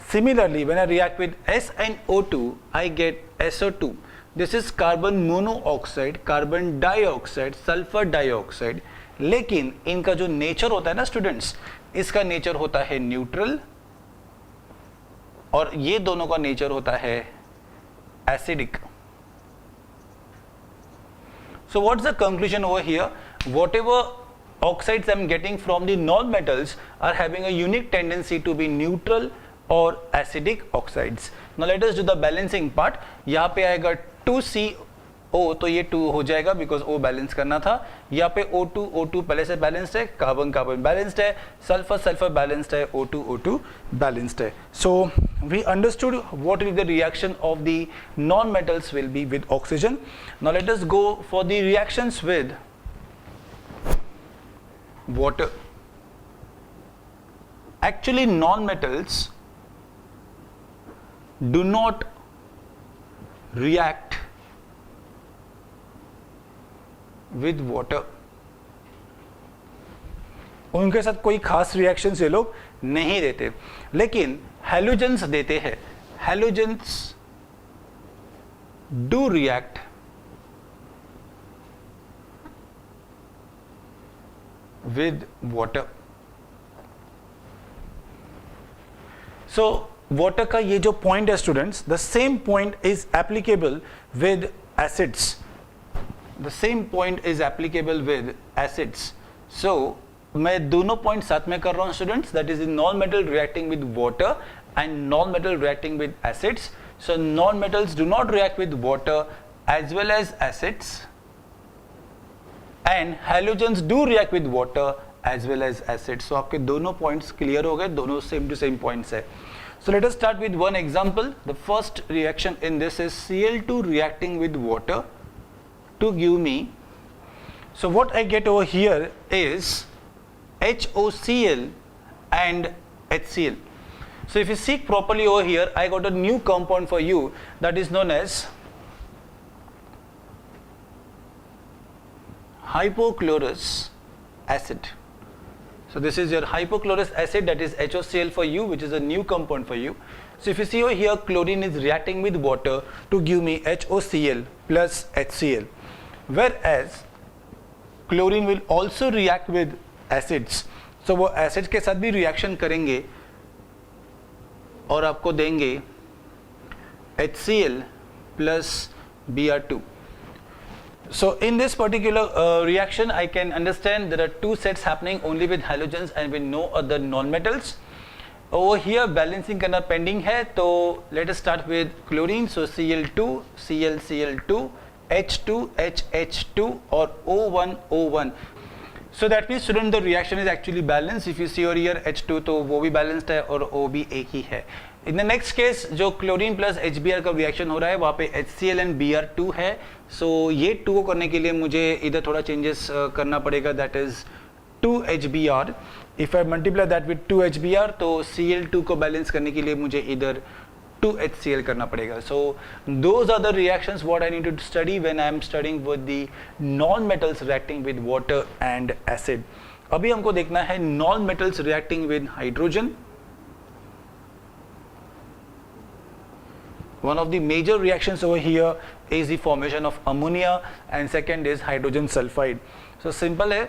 Similarly, when I react with SnO2, I get SO2. This is carbon monoxide, carbon dioxide, sulfur dioxide. लेकिन इनका जो नेचर होता है ना स्टूडेंट्स, इसका नेचर होता है न्यूट्रल और ये दोनों का नेचर होता है acidic. So what's the conclusion over here? Whatever oxides I'm getting from the non-metals are having a unique tendency to be neutral or acidic oxides. Now let us do the balancing part. यहाँ पे आएगा 2CO, तो ये 2 हो जाएगा because O बैलेंस करना था. यहाँ पे O2 पहले से बैलेंस्ड है, कार्बन बैलेंस्ड है, सल्फर बैलेंस्ड है, O2 बैलेंस्ड है. So we understood what is the reaction of the non-metals will be with oxygen. Now let us go for the reactions with water. Actually non-metals do not react with water. उनके साथ कोई खास रिएक्शंस ये लोग नहीं देते, लेकिन हैलोजेंस देते हैं. Halogens do react with water. So water का ये जो point है students, the same point is applicable with acids. The same point is applicable with acids. So मैं दोनों point साथ में कर रहा हूँ students, that is non-metal reacting with water and non-metal reacting with acids. So non-metals do not react with water as well as acids, and halogens do react with water as well as acids. So आपके दोनों points clear हो गए, दोनों same to same points है. So let us start with one example. The first reaction in this is Cl2 reacting with water to give me. So what I get over here is HOCl and HCl. So if you see properly over here, I got a new compound for you that is known as hypochlorous acid. So this is your hypochlorous acid, that is HOCl for you, which is a new compound for you. So if you see over here, chlorine is reacting with water to give me HOCl plus HCl, whereas chlorine will also react with acids. So वो acids के साथ भी reaction करेंगे और आपको देंगे HCl plus Br2. So in this particular reaction, I can understand there are two sets happening only with halogens and with no other non-metals. Over here balancing करना pending है, तो let us start with chlorine. So Cl2, Cl, Cl2, H2, HH2 or O1, O1. So that means student the reaction is actually balanced. If you see over here H2 तो वो भी balanced है और O भी एक ही है. In the next case जो chlorine plus HBr का reaction हो रहा है वहाँ पे HCl and Br2 है. So ये 2 को करने के लिए मुझे इधर थोड़ा changes करना पड़ेगा, that is 2HBr. If I multiply that with 2HBr तो Cl2 को balance करने के लिए मुझे इधर 2HCl करना पड़ेगा. So those are the reactions what I need to study when I am studying with the non-metals reacting with water and acid. अभी हमको देखना है non-metals reacting with hydrogen. One of the major reactions over here is the formation of ammonia and second is hydrogen sulfide. So simple है,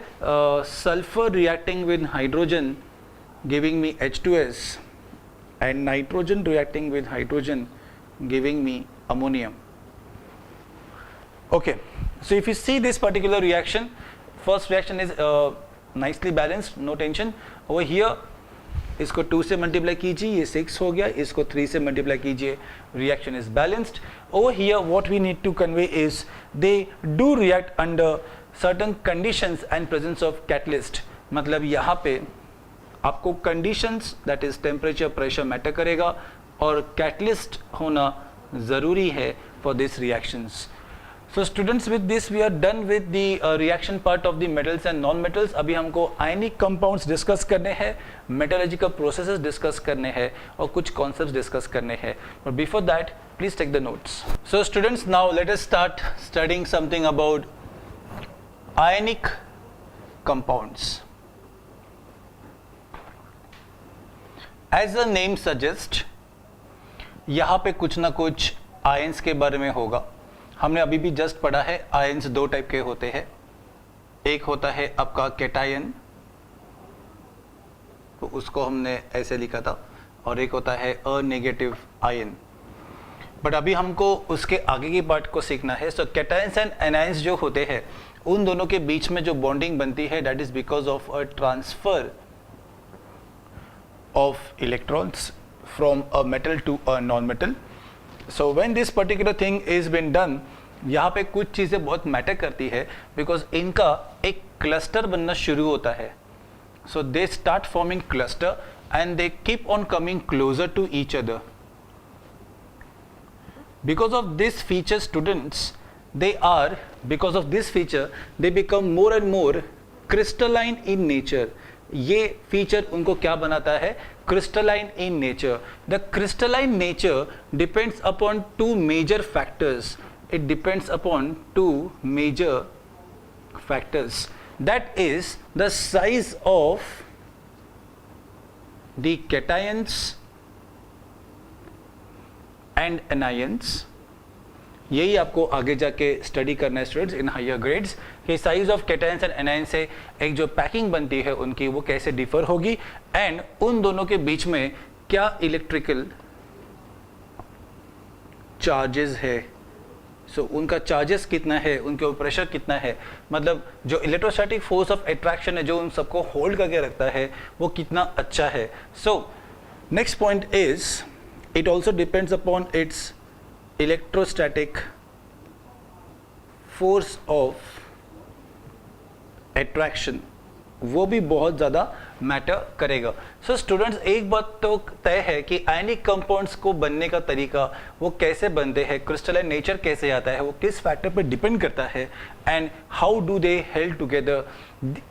sulfur reacting with hydrogen giving me H2S and nitrogen reacting with hydrogen giving me ammonium. Okay, so if you see this particular reaction, first reaction is nicely balanced, no tension. Over here इसको 2 से मल्टीप्लाई कीजिए, ये 6 हो गया, इसको 3 से मल्टीप्लाई कीजिए, reaction is balanced. Over here what we need to convey is they do react under certain conditions and presence of catalyst. मतलब यहाँ पे आपको conditions that is temperature pressure matter करेगा और कैटलिस्ट होना ज़रूरी है for this reactions. So students, with this we are done with the reaction part of the metals and non-metals. अभी हमको ionic compounds discuss करने हैं, metallurgical processes discuss करने हैं और कुछ concepts discuss करने हैं. But before that, please take the notes. So students, now let us start studying something about ionic compounds. As the name suggests, यहाँ पे कुछ ना कुछ ions के बारे में होगा. हमने अभी भी जस्ट पढ़ा है आयंस 2 टाइप के होते हैं. एक होता है आपका कैटायन, तो उसको हमने ऐसे लिखा था, और एक होता है अ नेगेटिव आयन. बट अभी हमको उसके आगे की पार्ट को सीखना है. सो कैटायंस एंड एनायंस जो होते हैं उन दोनों के बीच में जो बॉन्डिंग बनती है that is because of a transfer of electrons from a metal to a non metal. So when this particular thing is been done, यहाँ पे कुछ चीज़ें बहुत मैटर करती है बिकॉज इनका एक क्लस्टर बनना शुरू होता है. So they start forming cluster and they keep on coming closer to each other. Because of this feature students because of this feature they become more and more crystalline in nature. ये फीचर उनको क्या बनाता है? Crystalline in nature. The crystalline nature depends upon 2 major factors. It depends upon 2 major factors. That is the size of the cations and anions. यही आपको आगे जाके स्टडी करना है स्टूडेंट्स इन हायर ग्रेड्स कि size of cations and anions से एक जो पैकिंग बनती है उनकी वो कैसे डिफर होगी एंड उन दोनों के बीच में क्या इलेक्ट्रिकल चार्जेस है. सो उनका चार्जेस कितना है, उनके ऊपर प्रेशर कितना है, मतलब जो इलेक्ट्रोस्टैटिक फोर्स ऑफ अट्रैक्शन है जो उन सबको होल्ड करके रखता है वो कितना अच्छा है. So next point is it also depends upon it's electrostatic force of attraction. वो भी बहुत ज़्यादा मैटर करेगा. सो स्टूडेंट्स, एक बात तो तय है कि आयनिक कंपाउंड्स को बनने का तरीका वो कैसे बनते हैं, क्रिस्टलाइन नेचर कैसे आता है, वो किस फैक्टर पर डिपेंड करता है and how do they held together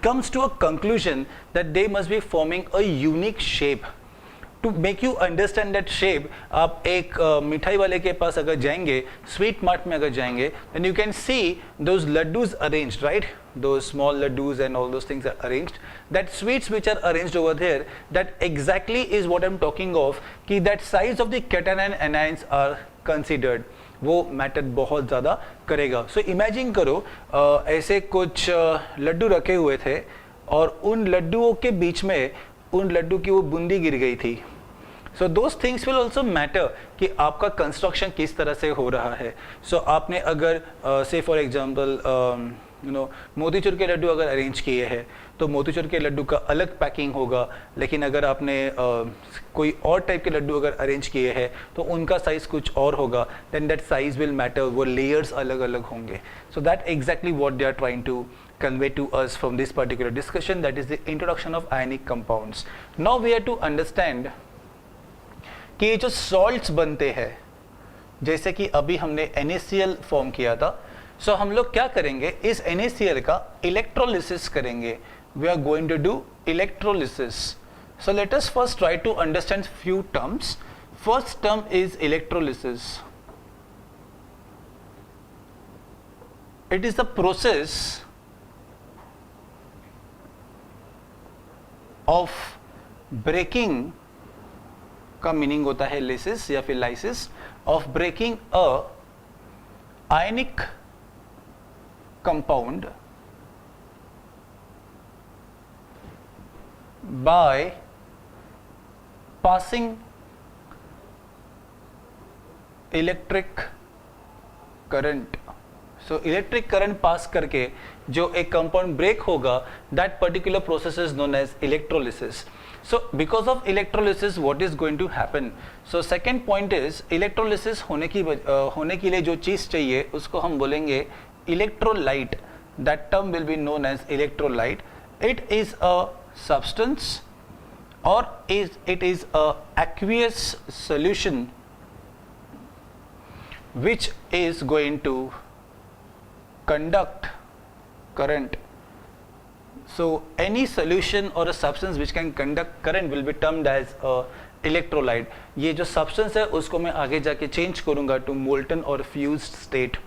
comes to a conclusion that they must be forming a unique shape. To make you understand that shape, आप एक मिठाई वाले के पास अगर जाएंगे, स्वीट मार्ट में अगर जाएंगे, then you can see those laddus arranged, right, those small laddus and all those things are arranged. That sweets which are arranged over there, that exactly is what I'm talking of, कि that size of the cation and anions are considered, वो मैटर बहुत ज़्यादा करेगा. So imagine करो ऐसे कुछ लड्डू रखे हुए थे और उन लड्डुओं के बीच में उन लड्डू की वो बूंदी गिर गई थी. So those things will also matter कि आपका कंस्ट्रक्शन किस तरह से हो रहा है. So आपने अगर say for example मोतीचूर के लड्डू अगर अरेंज किए हैं तो मोतीचूर के लड्डू का अलग पैकिंग होगा, लेकिन अगर आपने कोई और टाइप के लड्डू अगर अरेंज किए हैं तो उनका साइज कुछ और होगा, then that size will matter, वो लेयर्स अलग अलग होंगे. So that exactly what they are trying to convey to us from this particular discussion, that is the introduction of ionic compounds. Now we have to understand कि ये जो salts बनते हैं, जैसे कि अभी हमने NaCl फॉर्म किया था, सो हम लोग क्या करेंगे, इस NaCl का इलेक्ट्रोलिसिस करेंगे. We are going to do electrolysis. So let us first try to understand few terms. First term is electrolysis. It is the process of breaking, का मीनिंग होता है लिसिस या फिर lysis, of breaking a ionic compound by passing electric current. So electric current pass करके जो एक compound break होगा, that particular process is known as electrolysis. So because of electrolysis what is going to happen? So second point is electrolysis होने के लिए जो चीज़ चाहिए उसको हम बोलेंगे electrolyte. That term will be known as electrolyte. It is a substance or it is a aqueous solution which is going to conduct current. So any solution or a substance which can conduct current will be termed as a electrolyte. ये जो substance है उसको मैं आगे जाके change करूँगा to molten or fused state.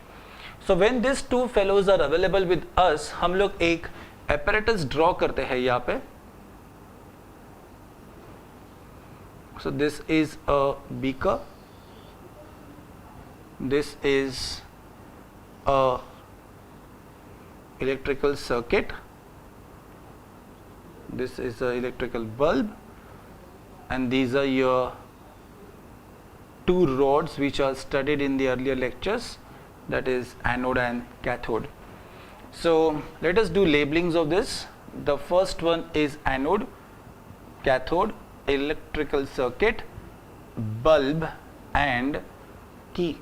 So when these two fellows are available with us, हम लोग एक apparatus draw करते हैं यहाँ पे. So this is a beaker. This is a electrical circuit. This is a electrical bulb, and these are your two rods which are studied in the earlier lectures, that is anode and cathode. So let us do labelings of this. The first one is anode, cathode, electrical circuit, bulb and key.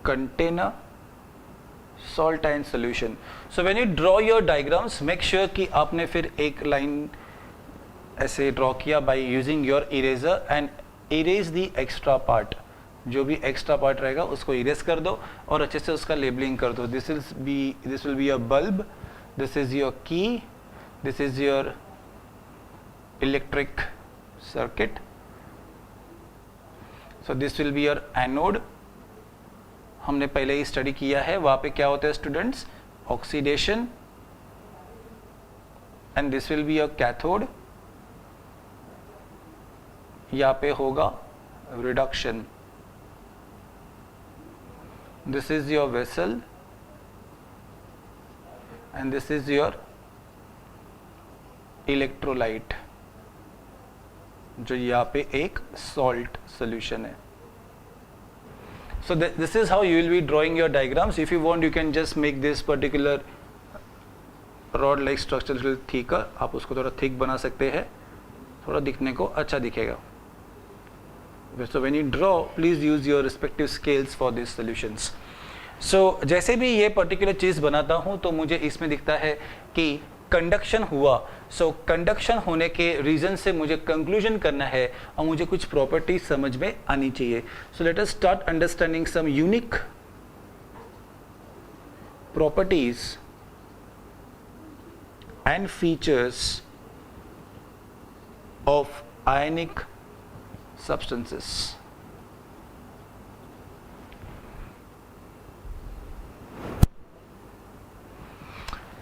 Container, salt and solution. So when you draw your diagrams, make sure कि आपने फिर एक लाइन ऐसे ड्रॉ किया by using your eraser and erase the extra part. जो भी एक्स्ट्रा पार्ट रहेगा उसको इरेज कर दो और अच्छे से उसका लेबलिंग कर दो. This will be your bulb, this is your key, this is your electric circuit. So this will be your anode. हमने पहले ही स्टडी किया है, वहाँ पे क्या होता है students, oxidation. And this will be your cathode. यहाँ पे होगा reduction. This is your vessel and this is your electrolyte, जो यहाँ पे एक salt solution है. So this is how you will be drawing your diagrams. If you want, you can just make this particular rod-like structure little thicker. आप उसको थोड़ा thick बना सकते हैं, थोड़ा दिखने को अच्छा दिखेगा. So when you draw, please use your respective scales for these solutions. So जैसे भी ये पर्टिकुलर चीज़ बनाता हूँ तो मुझे इसमें दिखता है कि कंडक्शन हुआ. सो कंडक्शन होने के रीज़न से मुझे कंक्लूजन करना है और मुझे कुछ प्रॉपर्टीज समझ में आनी चाहिए. So let us start understanding some unique properties and features of ionic substances.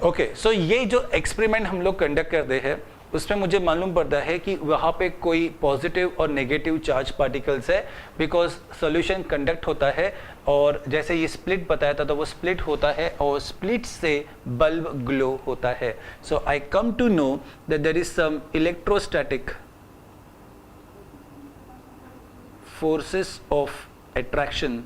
Okay, so ये जो एक्सपेरिमेंट हम लोग कंडक्ट करते हैं उसमें मुझे मालूम पड़ता है कि वहाँ पे कोई पॉजिटिव और नेगेटिव चार्ज पार्टिकल्स है, बिकॉज सॉल्यूशन कंडक्ट होता है और जैसे ये स्प्लिट बताया था तो वो स्प्लिट होता है और स्प्लिट से बल्ब ग्लो होता है. So I come to know that there is some electrostatic forces of attraction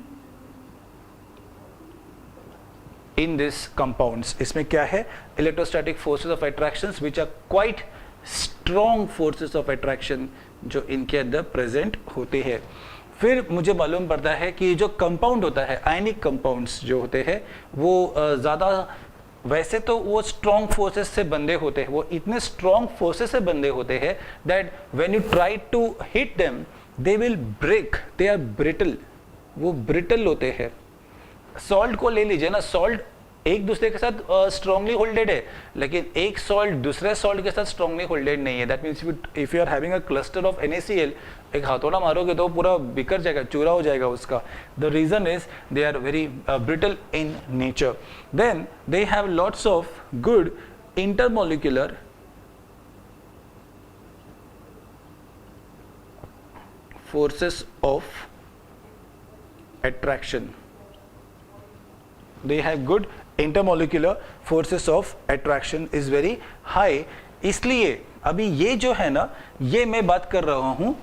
in this compounds. इसमें क्या है? Electrostatic forces of attractions which are quite strong forces of attraction जो इनके अंदर present होते हैं. फिर मुझे मालूम पड़ता है कि जो कंपाउंड होता है, आयनिक कंपाउंड्स जो होते हैं वो ज़्यादा, वैसे तो वो स्ट्रॉन्ग फोर्सेस से बंधे होते हैं, वो इतने स्ट्रॉन्ग फोर्सेस से बंधे होते हैं that when you try to hit them they will break, they are brittle, वो ब्रिटल होते हैं. सॉल्ट को ले लीजिए ना, सॉल्ट एक दूसरे के साथ स्ट्रांगली होल्डेड है, लेकिन एक सॉल्ट दूसरे सॉल्ट के साथ स्ट्रांगली होल्डेड नहीं है. That means if you are having a cluster of NaCl, एक हाथोड़ा मारोगे तो पूरा बिखर जाएगा, चूरा हो जाएगा उसका. The reason is they are very brittle in nature. Then they have lots of good intermolecular forces of attraction. They have good intermolecular forces of attraction is very high. इसलिए अभी ये जो है ना, ये मैं बात कर रहा हूँ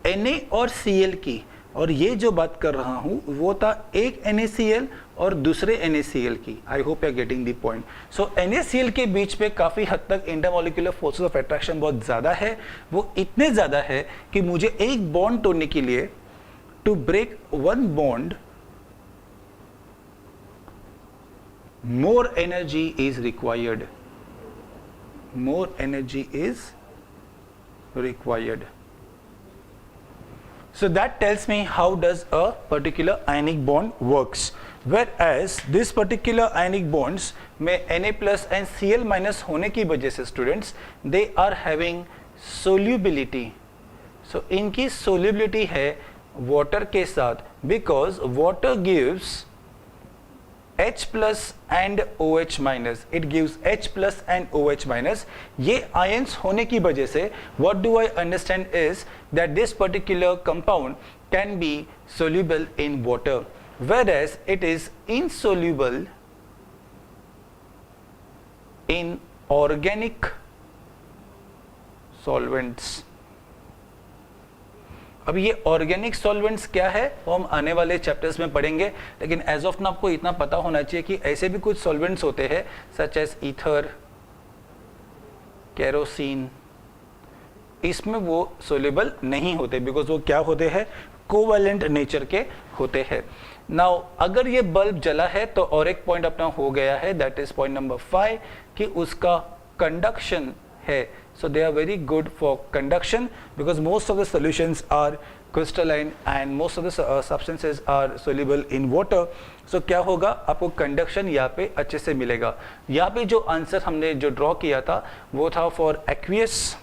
Na और Cl की, और ये जो बात कर रहा हूँ वो था एक NaCl और दूसरे NaCl की. I hope you are getting the point. So NaCl के बीच पे काफ़ी हद तक इंटरमोलिकुलर फोर्सेस ऑफ अट्रैक्शन बहुत ज़्यादा है. वो इतने ज़्यादा है कि मुझे एक बॉन्ड तोड़ने के लिए, to break one bond, more energy is required. More energy is required. So that tells me how does a particular ionic bond works. Whereas this particular ionic bonds में Na plus and Cl minus होने की वजह से students, they are having solubility. So इनकी solubility है water के साथ, because water gives H plus and OH minus. It gives H plus and OH minus. ये ions होने की वजह से what do I understand is that this particular compound can be soluble in water, whereas it is insoluble in organic solvents. अब ये ऑर्गेनिक सॉल्वेंट्स क्या है वो हम आने वाले चैप्टर्स में पढ़ेंगे, लेकिन एज ऑफ नाउ आपको इतना पता होना चाहिए कि ऐसे भी कुछ सॉल्वेंट्स होते हैं सच एज ईथर, केरोसिन, इसमें वो सोल्यूबल नहीं होते बिकॉज वो क्या होते हैं, कोवैलेंट नेचर के होते हैं. नाउ अगर ये बल्ब जला है तो और एक पॉइंट अपना हो गया है, दैट इज पॉइंट नंबर 5 कि उसका कंडक्शन है. So they are very good for conduction because most of the solutions are crystalline and most of the substances are soluble in water. So क्या होगा, आपको conduction यहाँ पे अच्छे से मिलेगा. यहाँ पे जो आंसर हमने जो ड्रॉ किया था वो था for aqueous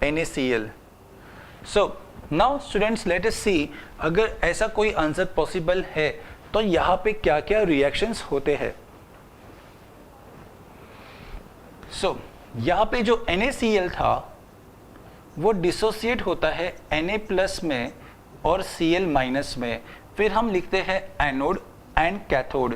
NaCl. So now students let us see अगर ऐसा कोई आंसर पॉसिबल है तो यहाँ पे क्या क्या रिएक्शंस होते हैं. सो यहाँ पे जो NaCl था वो डिसोसिएट होता है Na प्लस में और Cl माइनस में. फिर हम लिखते हैं एनोड एंड कैथोड.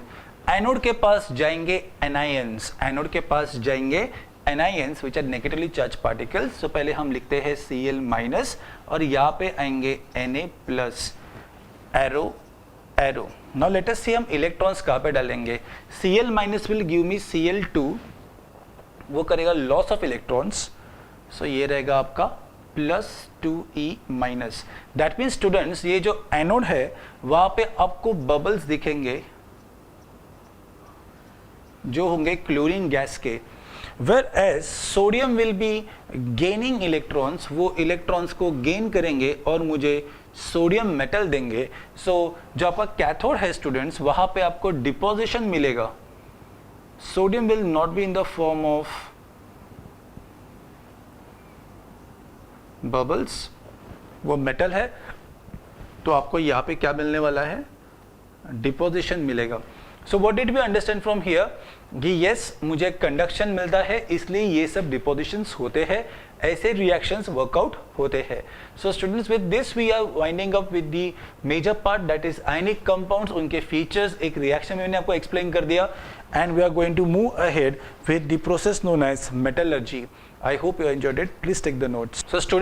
एनोड के पास जाएंगे एनायंस, एनोड के पास जाएंगे anions which are negatively charge particles. तो पहले हम लिखते हैं Cl माइनस और यहाँ पे आएंगे Na plus, arrow arrow. Now let us see हम इलेक्ट्रॉन्स कहाँ पे डालेंगे. Cl minus will give me Cl2, वो करेगा लॉस ऑफ इलेक्ट्रॉन्स. सो ये रहेगा आपका plus 2e minus. That means students ये जो एनोड है वहां पे आपको बबल्स दिखेंगे जो होंगे क्लोरीन गैस के. Where as sodium will be gaining electrons, वो इलेक्ट्रॉन्स को गेन करेंगे और मुझे सोडियम मेटल देंगे. सो जो आपका कैथोड है स्टूडेंट्स वहां पे आपको डिपोजिशन मिलेगा. Sodium will not be in the form of bubbles, वो मेटल है, तो आपको यहाँ पे क्या मिलने वाला है, डिपोजिशन मिलेगा. So what did we understand from here कि यस मुझे कंडक्शन मिलता है इसलिए ये सब डिपोजिशंस होते हैं, ऐसे रिएक्शंस वर्कआउट होते हैं. So students with this we are winding up with the major part that is ionic compounds, उनके फीचर्स, एक रिएक्शन में मैंने आपको एक्सप्लेन कर दिया, and we are going to move ahead with the process known as metallurgy. I hope you enjoyed it. Please take the notes. So students